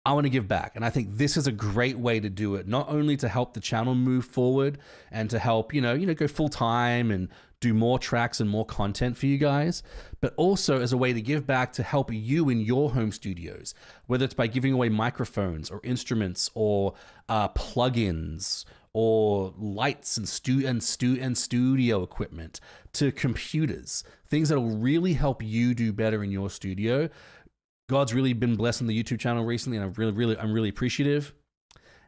I want to give back. And I think this is a great way to do it, not only to help the channel move forward and to help, you know, go full time and do more tracks and more content for you guys, but also as a way to give back to help you in your home studios, whether it's by giving away microphones or instruments or plugins or lights and studio equipment, to computers, things that will really help you do better in your studio. God's really been blessing the YouTube channel recently, and I'm really appreciative.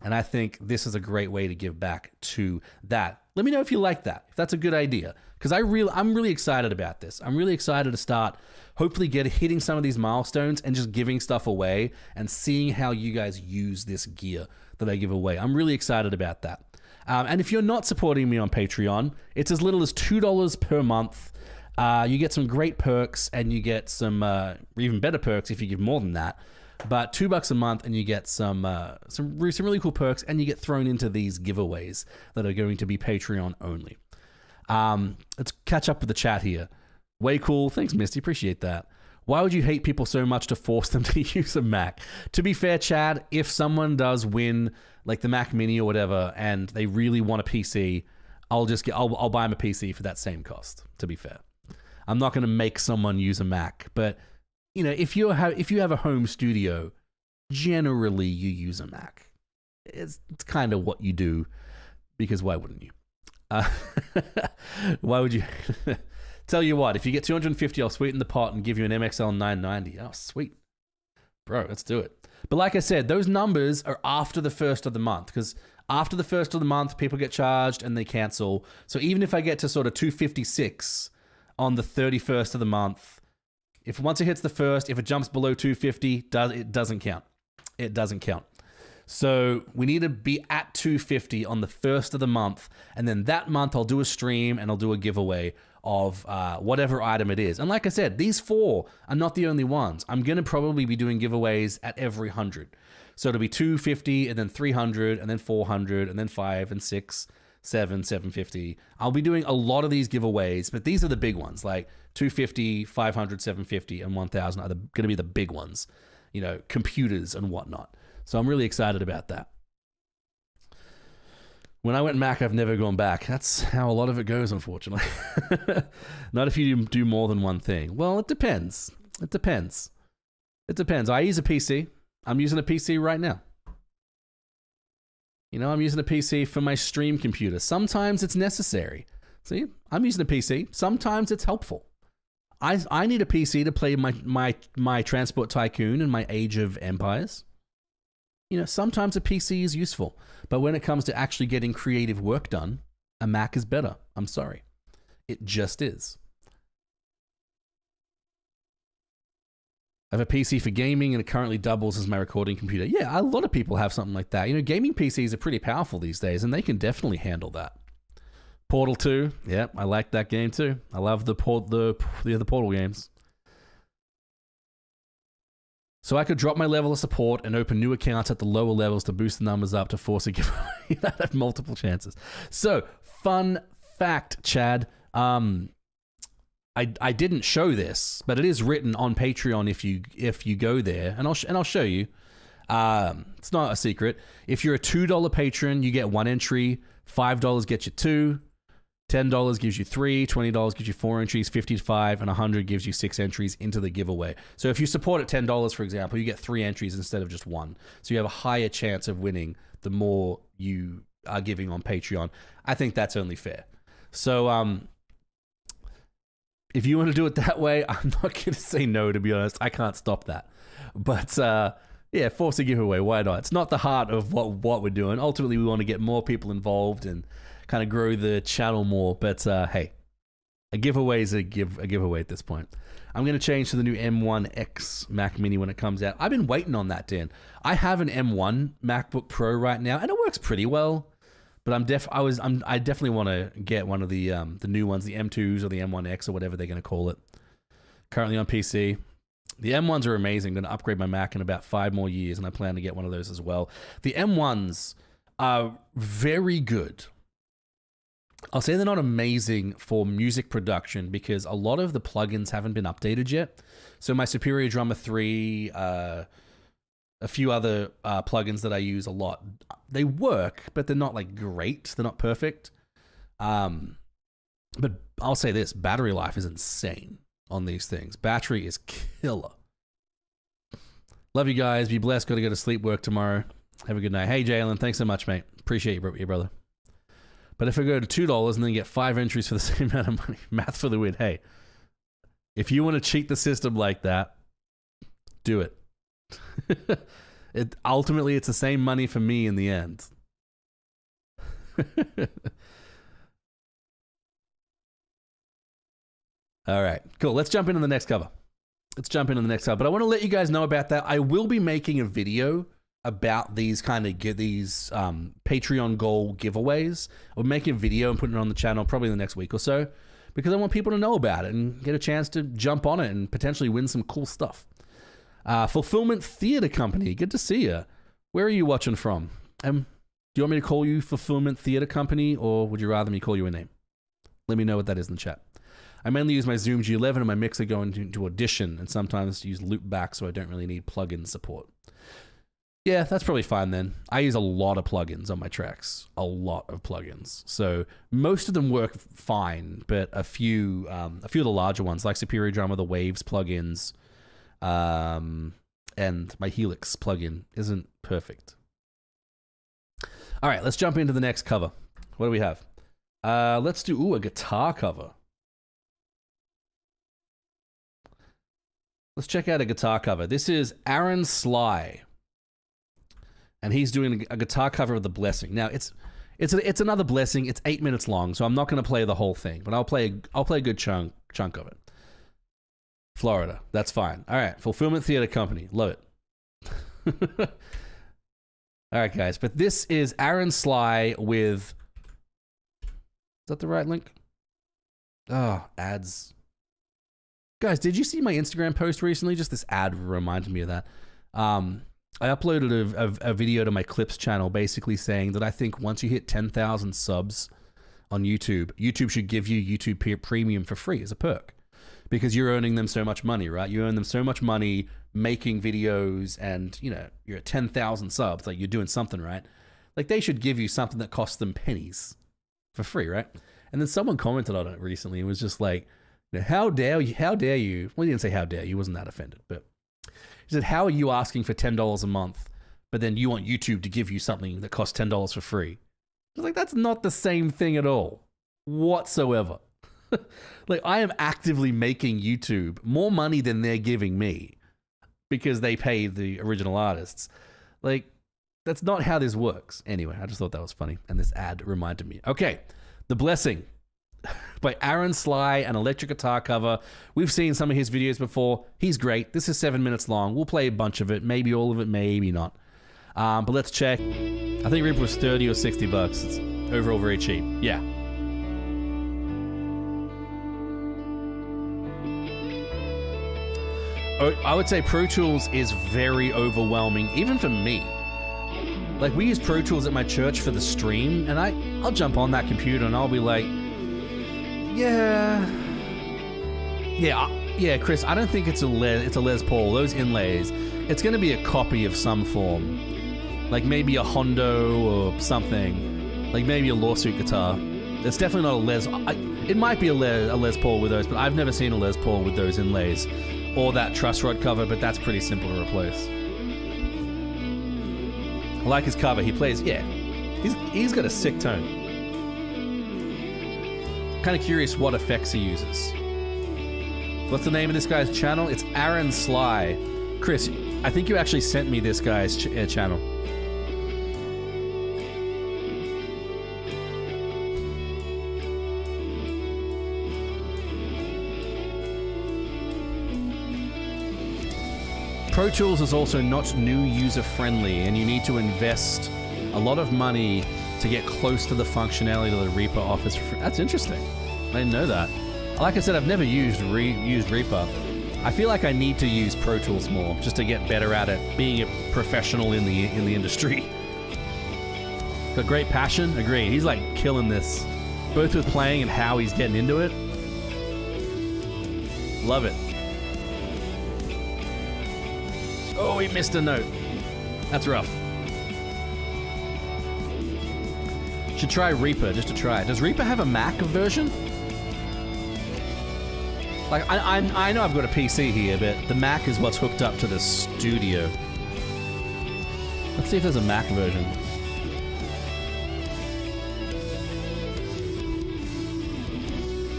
And I think this is a great way to give back to that. Let me know if you like that, if that's a good idea, because I'm really excited about this. I'm really excited to start hopefully hitting some of these milestones and just giving stuff away and seeing how you guys use this gear that I give away. I'm really excited about that. And if you're not supporting me on Patreon, it's as little as $2 per month. You get some great perks, and you get some even better perks if you give more than that. But $2 a month, and you get some really cool perks, and you get thrown into these giveaways that are going to be Patreon only. Let's catch up with the chat here. Way cool. Thanks, Misty. Appreciate that. Why would you hate people so much to force them to use a Mac? To be fair, Chad, if someone does win like the Mac Mini or whatever, and they really want a PC, I'll buy them a PC for that same cost. To be fair. I'm not going to make someone use a Mac, but you know, if you have a home studio, generally you use a Mac. It's kind of what you do, because why wouldn't you? Why would you? Tell you what, if you get 250, I'll sweeten the pot and give you an MXL 990. Oh, sweet, bro, let's do it. But like I said, those numbers are after the first of the month, because after the first of the month, people get charged and they cancel. So even if I get to sort of 256. on the 31st of the month. If once it hits the first, if it jumps below 250, it doesn't count. It doesn't count. So we need to be at 250 on the first of the month. And then that month I'll do a stream and I'll do a giveaway of whatever item it is. And like I said, these 4 are not the only ones. I'm going to probably be doing giveaways at every 100. So it'll be 250 and then 300 and then 400 and then 5 and 6, 7, 750. I'll be doing a lot of these giveaways, but these are the big ones, like 250, 500, 750, and 1000 are going to be the big ones, you know, computers and whatnot. So I'm really excited about that. When I went Mac, I've never gone back. That's how a lot of it goes, unfortunately. Not if you do more than one thing. Well, it depends. It depends. It depends. I use a PC. I'm using a PC right now. You know, I'm using a PC for my stream computer. Sometimes it's necessary. See, I'm using a PC. Sometimes it's helpful. I need a PC to play my Transport Tycoon and my Age of Empires. You know, sometimes a PC is useful, but when it comes to actually getting creative work done, a Mac is better. I'm sorry. It just is. I have a PC for gaming and it currently doubles as my recording computer. Yeah, a lot of people have something like that. You know, gaming PCs are pretty powerful these days and they can definitely handle that. Portal 2, yeah, I like that game too. I love the other Portal games. So I could drop my level of support and open new accounts at the lower levels to boost the numbers up to force a giveaway. I'd have multiple chances. So, fun fact, Chad. I didn't show this, but it is written on Patreon if you go there, and I'll show you. It's not a secret. If you're a $2 patron, you get 1 entry. $5 gets you 2. $10 gives you 3, $20 gives you 4 entries, 50 to 5, and 100 gives you 6 entries into the giveaway. So if you support at $10, for example, you get 3 entries instead of just 1. So you have a higher chance of winning the more you are giving on Patreon. I think that's only fair. So if you want to do it that way, I'm not going to say no, to be honest. I can't stop that. But yeah, force a giveaway. Why not? It's not the heart of what we're doing. Ultimately, we want to get more people involved and kind of grow the channel more, but hey, a giveaway is a giveaway at this point. I'm going to change to the new M1X Mac Mini when it comes out. I've been waiting on that, Dan. I have an M1 MacBook Pro right now, and it works pretty well. But I definitely want to get one of the new ones, the M2s or the M1X or whatever they're going to call it. Currently on PC. The M1s are amazing. I'm going to upgrade my Mac in about 5 more years, and I plan to get one of those as well. The M1s are very good. I'll say they're not amazing for music production because a lot of the plugins haven't been updated yet. So my Superior Drummer 3, a few other plugins that I use a lot, they work, but they're not like great. They're not perfect. But I'll say this, battery life is insane on these things. Battery is killer. Love you guys. Be blessed. Got to go to sleep, work tomorrow. Have a good night. Hey, Jalen, thanks so much, mate. Appreciate you, brother. But if I go to $2 and then get 5 entries for the same amount of money, math for the win. Hey, if you want to cheat the system like that, do it. Ultimately, it's the same money for me in the end. All right, cool. Let's jump into the next cover. But I want to let you guys know about that. I will be making a video about these Patreon goal giveaways. I'll make a video and put it on the channel probably in the next week or so because I want people to know about it and get a chance to jump on it and potentially win some cool stuff. Fulfillment Theater Company, good to see you. Where are you watching from? Do you want me to call you Fulfillment Theater Company or would you rather me call you a name? Let me know what that is in the chat. I mainly use my Zoom G11 and my mixer going into Audition and sometimes use Loopback so I don't really need plugin support. Yeah, that's probably fine then. I use a lot of plugins on my tracks. A lot of plugins. So most of them work fine, but a few of the larger ones like Superior Drummer, the Waves plugins, and my Helix plugin isn't perfect. All right, let's jump into the next cover. What do we have? Let's do a guitar cover. Let's check out a guitar cover. This is Aaron Sly. And he's doing a guitar cover of The Blessing. Now, it's It's another blessing. It's 8 minutes long, so I'm not going to play the whole thing, but I'll play a good chunk of it. Florida, that's fine. All right, Fulfillment Theater Company, love it. All right, guys, but this is Aaron Sly with. Is that the right link? Oh, ads. Guys, did you see my Instagram post recently? Just this ad reminded me of that. I uploaded a video to my Clips channel basically saying that I think once you hit 10,000 subs on YouTube, YouTube should give you YouTube Premium for free as a perk. Because you're earning them so much money, right? You earn them so much money making videos and, you know, you're at 10,000 subs, like you're doing something, right? Like they should give you something that costs them pennies for free, right? And then someone commented on it recently and was just like, you know, how dare you? Well, he didn't say how dare you, he wasn't that offended, but he said, how are you asking for $10 a month, but then you want YouTube to give you something that costs $10 for free? I was like, that's not the same thing at all, whatsoever. Like, I am actively making YouTube more money than they're giving me because they pay the original artists. Like, that's not how this works. Anyway, I just thought that was funny, and this ad reminded me. Okay, The Blessing by Aaron Sly, an electric guitar cover. We've seen some of his videos before. He's great. This is 7 minutes long. We'll play a bunch of it. Maybe all of it, maybe not. But let's check. I think Reaper was 30 or 60 bucks. It's overall very cheap. Yeah. I would say Pro Tools is very overwhelming, even for me. Like, we use Pro Tools at my church for the stream, and I'll jump on that computer and I'll be like, yeah, Chris, I don't think it's a Les Paul. Those inlays, it's going to be a copy of some form. Like maybe a Hondo or something. Like maybe a Lawsuit guitar. It's definitely not a Les. It might be a Les Paul with those, but I've never seen a Les Paul with those inlays. Or that truss rod cover, but that's pretty simple to replace. I like his cover. He plays, yeah. He's got a sick tone. Kind of curious what effects he uses. What's the name of this guy's channel? It's Aaron Sly. Chris, I think you actually sent me this guy's channel. Pro Tools is also not new user-friendly, and you need to invest a lot of money to get close to the functionality that the Reaper offers. That's interesting. I didn't know that. Like I said, I've never used Reaper. I feel like I need to use Pro Tools more just to get better at it, being a professional in the industry. Got great passion. Agreed. He's like killing this, both with playing and how he's getting into it. Love it. Oh, he missed a note. That's rough. Should try Reaper just to try it. Does Reaper have a Mac version? Like, I know I've got a PC here, but the Mac is what's hooked up to the studio. Let's see if there's a Mac version.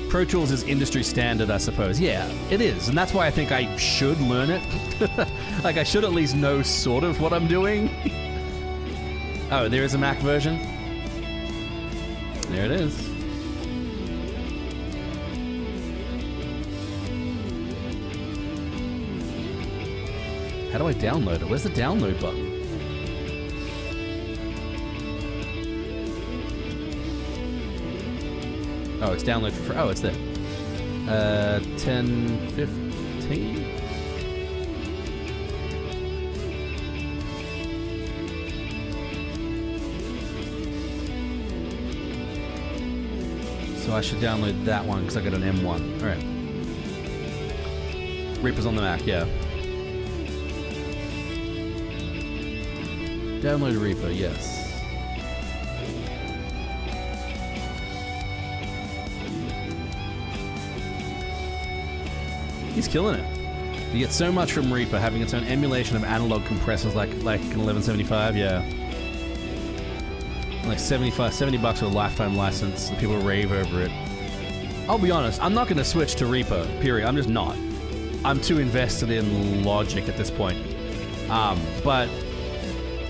Pro Tools is industry standard, I suppose. Yeah, it is, and that's why I think I should learn it. Like, I should at least know sort of what I'm doing. Oh, there is a Mac version? There it is. How do I download it? Where's the download button? Oh, it's download for free. Oh, it's there. 10:15. So I should download that one because I got an M1. All right. Reaper's on the Mac, yeah. Download Reaper, yes. He's killing it. You get so much from Reaper, having its own emulation of analog compressors like an 1175, yeah. Like 70 bucks for a lifetime license, and people rave over it. I'll be honest, I'm not going to switch to Reaper, period. I'm just not. I'm too invested in Logic at this point. But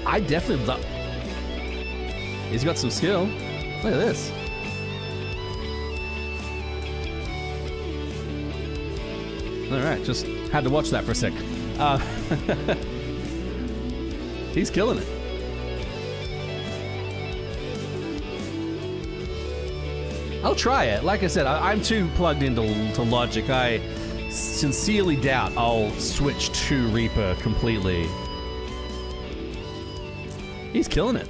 I definitely love... He's got some skill. Look at this. All right, just had to watch that for a sec. He's killing it. I'll try it. Like I said, I'm too plugged into Logic. I sincerely doubt I'll switch to Reaper completely. He's killing it.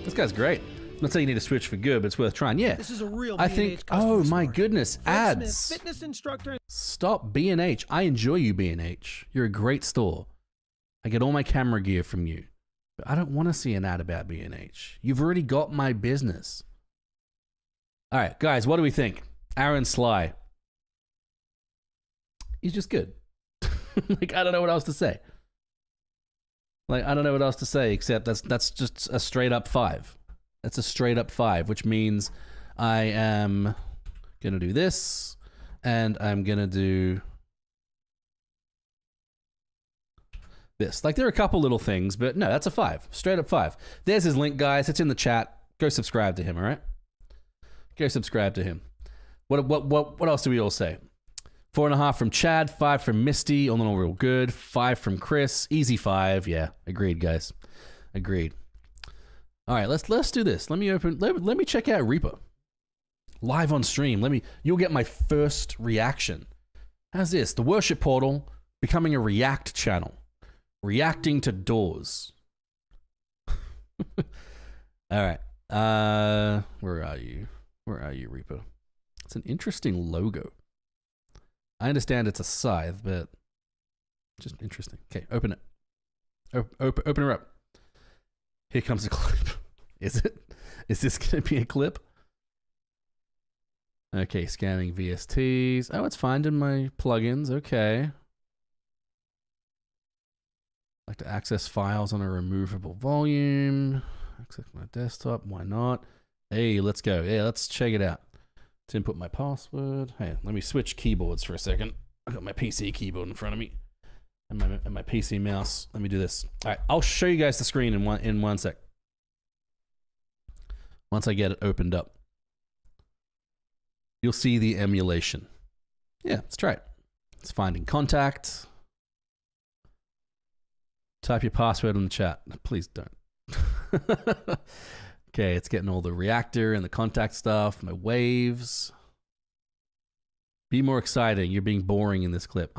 This guy's great. I'm not saying you need to switch for good, but it's worth trying. Yeah. This is a real I think. Oh my goodness, ads. Smith, fitness instructor. Stop B&H. I enjoy you, B&H. You're a great store. I get all my camera gear from you. But I don't want to see an ad about B&H. You've already got my business. All right, guys, what do we think? Aaron Sly. He's just good. Like, I don't know what else to say. Like, I don't know what else to say except that's just a straight up 5. That's a straight up 5, which means I am going to do this, and I'm going to do this. Like, there are a couple little things, but no, that's a 5. Straight up 5. There's his link, guys. It's in the chat. Go subscribe to him, all right? Go subscribe to him. What else do we all say? 4.5 from Chad, 5 from Misty, all in all real good. 5 from Chris, easy 5. Yeah, agreed, guys. Agreed. All right, let's do this. Let me check out Reaper live on stream. You'll get my first reaction. How's this? The Worship Portal becoming a React channel, reacting to doors. All right, where are you? Where are you, Reaper? It's an interesting logo. I understand it's a scythe, but just interesting. Okay, open it. Open her up. Here comes a clip. Is it? Is this going to be a clip? Okay, scanning VSTs. Oh, it's finding my plugins. Okay. Like to access files on a removable volume. Access my desktop. Why not? Hey, let's go. Yeah, let's check it out. Let's input my password. Hey, let me switch keyboards for a second. I got my PC keyboard in front of me. And my PC mouse. Let me do this. All right, I'll show you guys the screen in one sec. Once I get it opened up, you'll see the emulation. Yeah, let's try it. It's finding contact. Type your password in the chat. Please don't. Okay, it's getting all the reactor and the contact stuff, my waves. Be more exciting. You're being boring in this clip.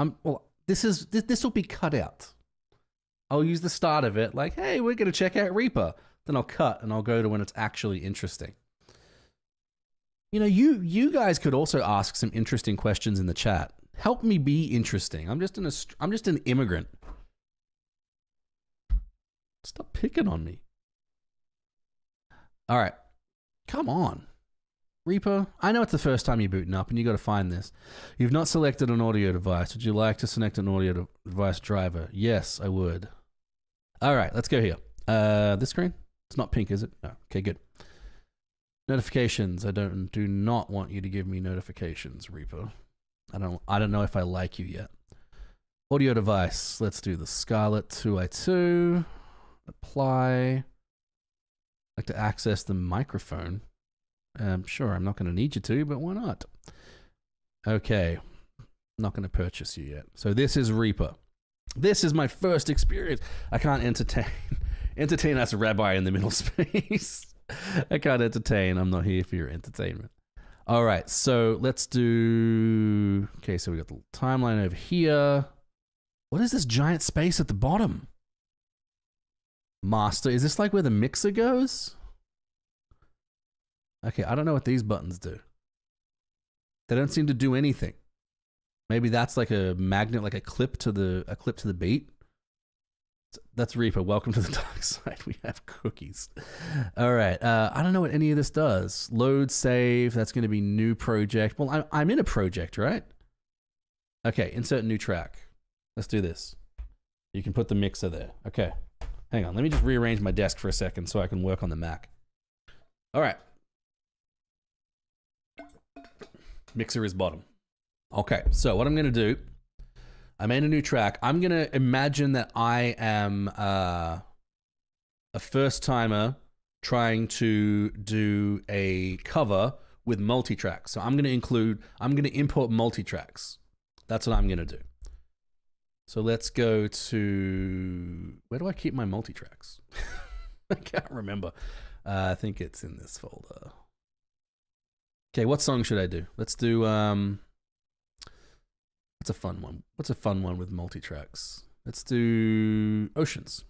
This will be cut out. I'll use the start of it like, hey, we're going to check out Reaper. Then I'll cut and I'll go to when it's actually interesting. You know, you guys could also ask some interesting questions in the chat. Help me be interesting. I'm just an immigrant. Stop picking on me. All right. Come on. Reaper, I know it's the first time you're booting up and you got to find this. You've not selected an audio device. Would you like to select an audio device driver? Yes, I would. All right, let's go here. This screen? It's not pink, is it? No. Okay, good. Notifications. I do not want you to give me notifications, Reaper. I don't know if I like you yet. Audio device. Let's do the Scarlett 2i2. Apply. Like to access the microphone. Sure, I'm not going to need you to, but why not? Okay. I'm not going to purchase you yet. So this is Reaper. This is my first experience. I can't entertain us rabbi in the middle space. I can't entertain. I'm not here for your entertainment. All right, so let's do... Okay, so we got the timeline over here. What is this giant space at the bottom? Master. Is this like where the mixer goes? Okay, I don't know what these buttons do. They don't seem to do anything. Maybe that's like a magnet, like a clip to the beat. That's Reaper. Welcome to the dark side. We have cookies. All right. I don't know what any of this does. Load, save. That's going to be new project. Well, I'm in a project, right? Okay. Insert new track. Let's do this. You can put the mixer there. Okay. Hang on. Let me just rearrange my desk for a second so I can work on the Mac. All right. Mixer is bottom. Okay. So what I'm going to do, I made a new track. I'm going to imagine that I am a first timer trying to do a cover with multi-tracks. So I'm going to import multi-tracks. That's what I'm going to do. So let's go to, where do I keep my multi-tracks? I can't remember. I think it's in this folder. Okay, what song should I do? Let's do, what's a fun one? What's a fun one with multi-tracks? Let's do Oceans.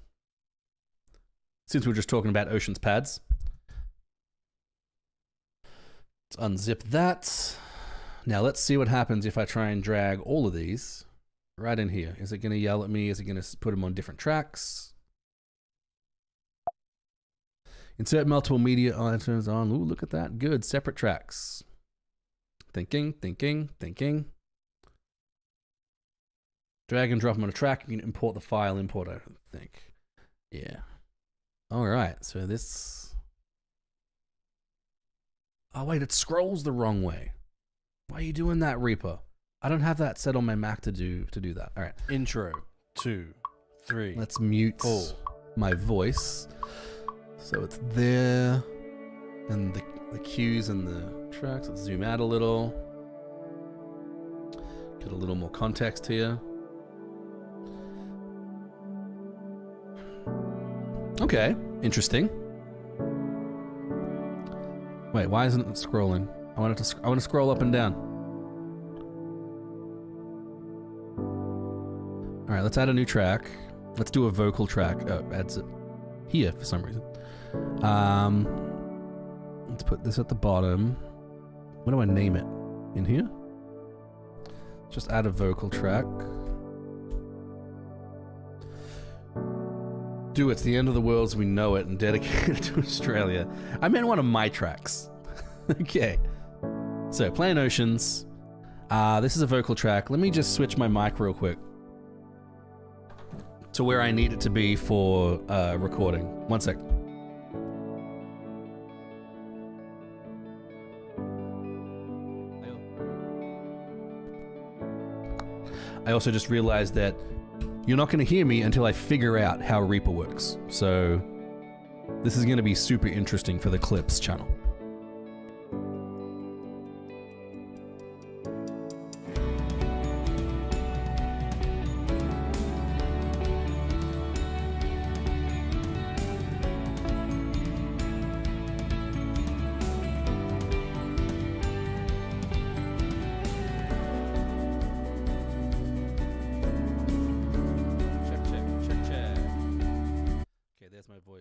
Since we're just talking about Oceans pads. Let's unzip that. Now let's see what happens if I try and drag all of these right in here. Is it going to yell at me? Is it going to put them on different tracks? Insert multiple media items on. Ooh, look at that. Good. Separate tracks. Thinking. Drag and drop them on a track. You can import the file importer, I think. Yeah. All right. So this. Oh, wait. It scrolls the wrong way. Why are you doing that, Reaper? I don't have that set on my Mac to do that. All right. Intro. 2, 3. Let's mute my voice. So it's there, and the cues and the tracks. Let's zoom out a little. Get a little more context here. Okay, interesting. Wait, why isn't it scrolling? I want to scroll up and down. All right, let's add a new track. Let's do a vocal track. Oh, adds it here for some reason. Let's put this at the bottom. What do I name it? In here? Just add a vocal track. Do It's the End of the World as We Know It and dedicate it to Australia. I meant one of my tracks. Okay. So, playing Oceans. This is a vocal track. Let me just switch my mic real quick to where I need it to be for recording. One sec. I also just realized that you're not going to hear me until I figure out how Reaper works. So this is going to be super interesting for the Clips channel.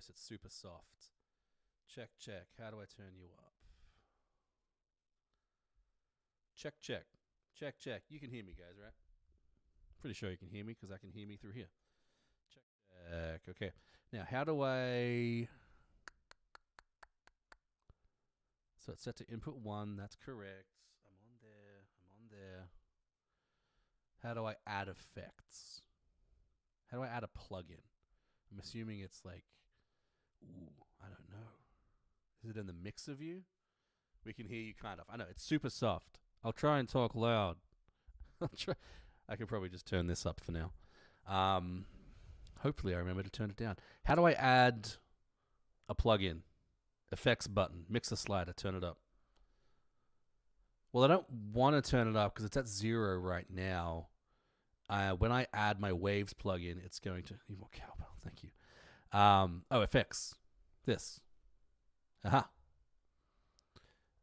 It's super soft. Check, check. How do I turn you up? Check, check. Check, check. You can hear me, guys, right? Pretty sure you can hear me because I can hear me through here. Check, check. Okay. Now, how do I... So it's set to input 1. That's correct. I'm on there. I'm on there. How do I add effects? How do I add a plugin? I'm assuming it's like... Ooh, I don't know. Is it in the mixer view? We can hear you kind of. I know, it's super soft. I'll try and talk loud. I can probably just turn this up for now. Hopefully I remember to turn it down. How do I add a plugin? Effects button. Mixer slider. Turn it up. Well, I don't want to turn it up because it's at 0 right now. When I add my Waves plugin, it's going to... Need more cowbell. Thank you. Oh, effects. This. Aha.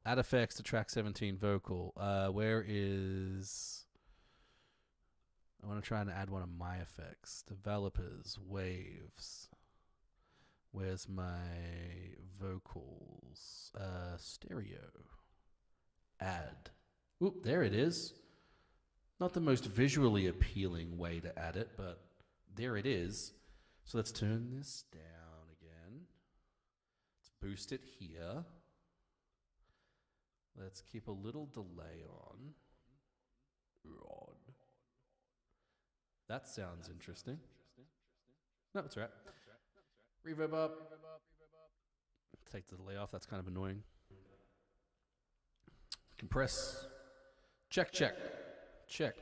Add effects to track 17 vocal. Where is... I want to try and add one of my effects. Developers, Waves. Where's my vocals? Stereo. Add. Oop, there it is. Not the most visually appealing way to add it, but there it is. So let's turn this down again. Let's boost it here. Let's keep a little delay on. That sounds interesting. No, it's all right. Reverb up. Take the delay off. That's kind of annoying. Compress. Check, check. Check.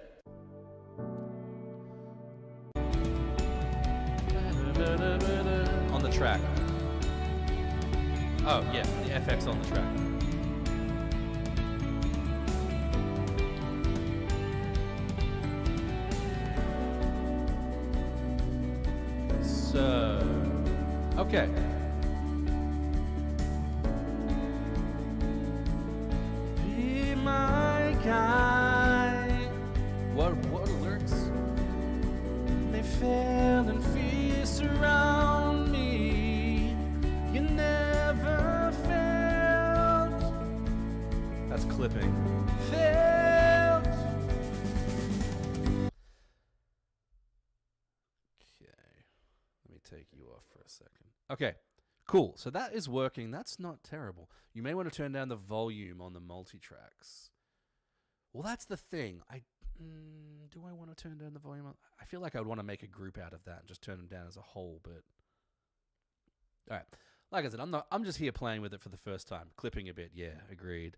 On the track. Oh, yeah, the FX on the track. So, okay. Be my guide. What are the lyrics? May fail and fear surround me. You never failed. That's clipping. Failed. Okay. Let me take you off for a second. Okay. Cool. So that is working. That's not terrible. You may want to turn down the volume on the multi-tracks. Well, that's the thing. Do I want to turn down the volume? I feel like I would want to make a group out of that and just turn them down as a whole, but all right. Like I said, I'm just here playing with it for the first time. Clipping a bit. Yeah, agreed.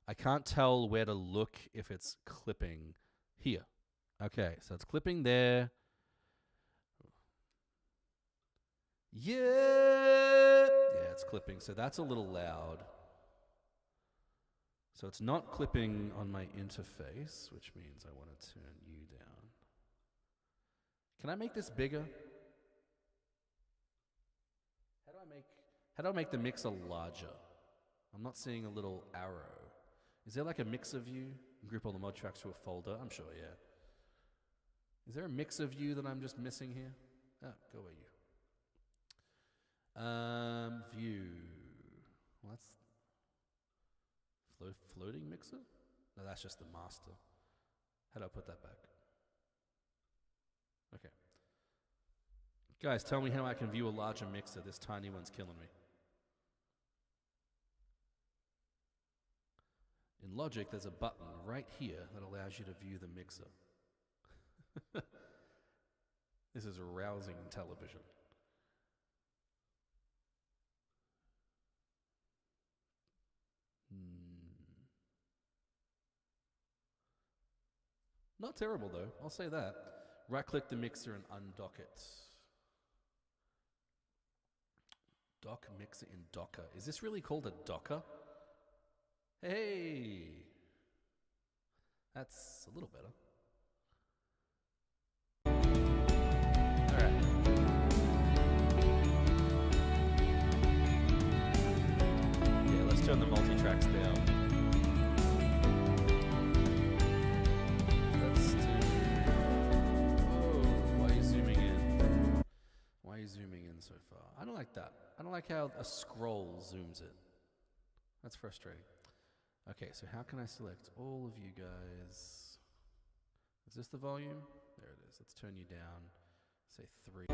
I can't tell where to look if it's clipping here. Okay, so it's clipping there. Yeah, it's clipping. So that's a little loud. So it's not clipping on my interface, which means I want to turn you down. Can I make this bigger? How do I make the mixer larger? I'm not seeing a little arrow. Is there like a mixer view? Group all the mod tracks to a folder. I'm sure, yeah. Is there a mixer view that I'm just missing here? Oh, go away, you. View. Well, that's floating mixer? No, that's just the master. How do I put that back? Okay. Guys, tell me how I can view a larger mixer. This tiny one's killing me. In Logic, there's a button right here that allows you to view the mixer. This is arousing television. Not terrible, though. I'll say that. Right-click the mixer and undock it. Dock mixer in Docker. Is this really called a Docker? Hey! That's a little better. Alright. Yeah, let's turn the multi-tracks down. Why are you zooming in so far? I don't like that. I don't like how a scroll zooms it. That's frustrating. Okay, so how can I select all of you guys? Is this the volume? There it is. Let's turn you down. Say 3.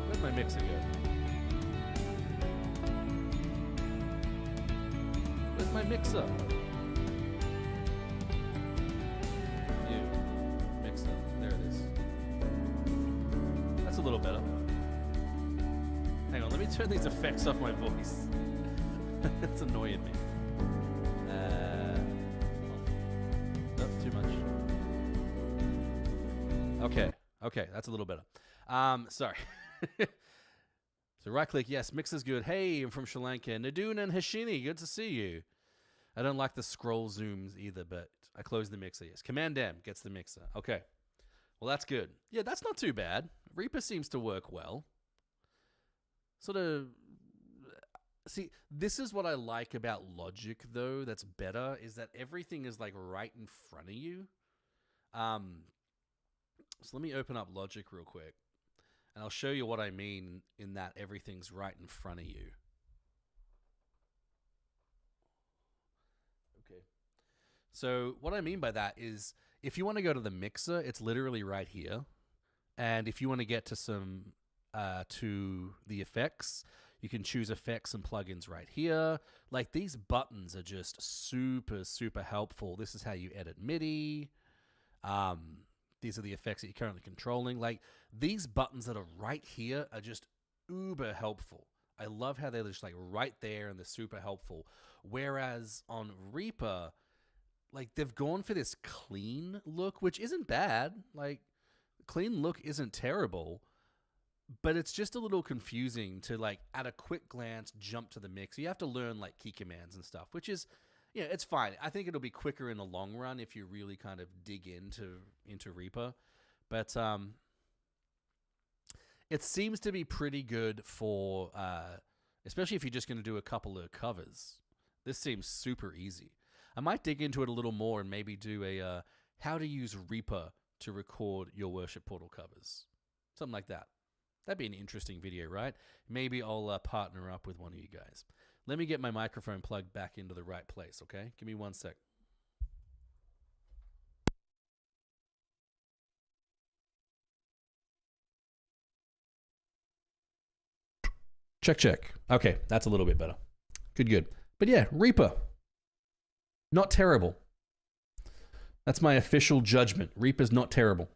Where'd my mixer go? Where's my mixer? There it is. That's a little better. Hang on, let me turn these effects off my voice. It's annoying me. Nope, too much. Okay, that's a little better. Sorry. So right click, yes, mixer's good. Hey, I'm from Sri Lanka. Nadoon and Hashini, good to see you. I don't like the scroll zooms either, but I close the mixer, yes. Command M gets the mixer. Okay. Well, that's good. Yeah, that's not too bad. Reaper seems to work well. Sort of... See, this is what I like about Logic, though, that's better, is that everything is, like, right in front of you. So let me open up Logic real quick, and I'll show you what I mean in that everything's right in front of you. Okay. So what I mean by that is if you want to go to the mixer, it's literally right here. And if you want to get to some to the effects, you can choose effects and plugins right here. Like these buttons are just super, super helpful. This is how you edit MIDI. These are the effects that you're currently controlling. Like these buttons that are right here are just uber helpful. I love how they're just like right there and they're super helpful. Whereas on Reaper, like they've gone for this clean look, which isn't bad. Like clean look isn't terrible, but it's just a little confusing to like at a quick glance jump to the mix. You have to learn like key commands and stuff, which is, you know, it's fine. I think it'll be quicker in the long run if you really kind of dig into Reaper. But it seems to be pretty good for, especially if you're just going to do a couple of covers. This seems super easy. I might dig into it a little more and maybe do a how to use Reaper to record your worship portal covers. Something like that. That'd be an interesting video, right? Maybe I'll partner up with one of you guys. Let me get my microphone plugged back into the right place, okay? Give me 1 sec. Check, check. Okay, that's a little bit better. Good, good. But yeah, Reaper. Not terrible. That's my official judgment. Reaper's not terrible.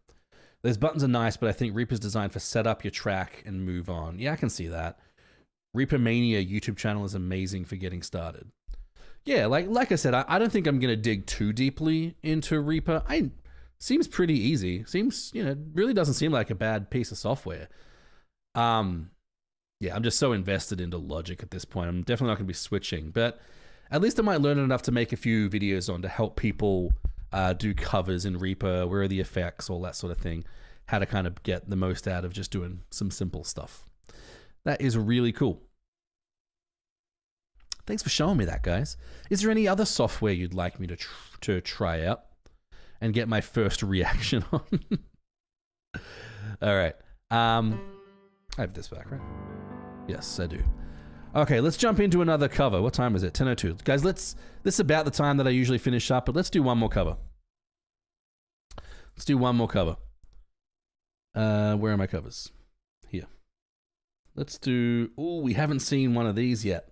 Those buttons are nice, but I think Reaper's designed for set up your track and move on. Yeah, I can see that. Reaper Mania YouTube channel is amazing for getting started. Yeah, like I said, I don't think I'm going to dig too deeply into Reaper. Seems pretty easy. Seems, you know, really doesn't seem like a bad piece of software. Yeah, I'm just so invested into Logic at this point. I'm definitely not going to be switching, but at least I might learn enough to make a few videos on to help people do covers in Reaper, where are the effects, all that sort of thing, how to kind of get the most out of just doing some simple stuff. That is really cool. Thanks for showing me that, guys. Is there any other software you'd like me to try out and get my first reaction on? All right. I have this back, right? Yes, I do. Okay, let's jump into another cover. What time is it? 10:02. Guys, this is about the time that I usually finish up, but let's do one more cover. Let's do one more cover. Where are my covers? Here. Let's do... Oh, we haven't seen one of these yet.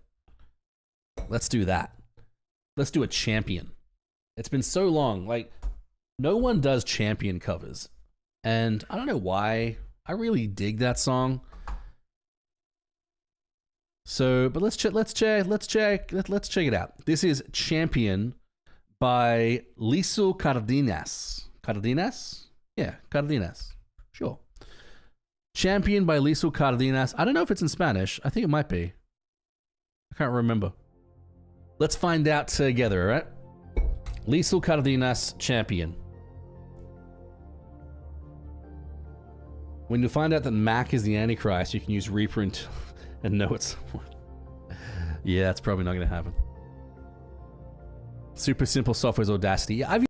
Let's do that. Let's do a Champion. It's been so long. Like, no one does Champion covers. And I don't know why. I really dig that song. So, but let's check it out. This is Champion by Lisu Cardenas. Cardenas? Yeah, Cardenas. Sure. Champion by Lisu Cardenas. I don't know if it's in Spanish. I think it might be. I can't remember. Let's find out together, all right? Lisu Cardenas, Champion. When you find out that Mac is the Antichrist, you can use Reaper and know it's someone. Yeah, that's probably not going to happen. Super simple software's Audacity. Yeah, I've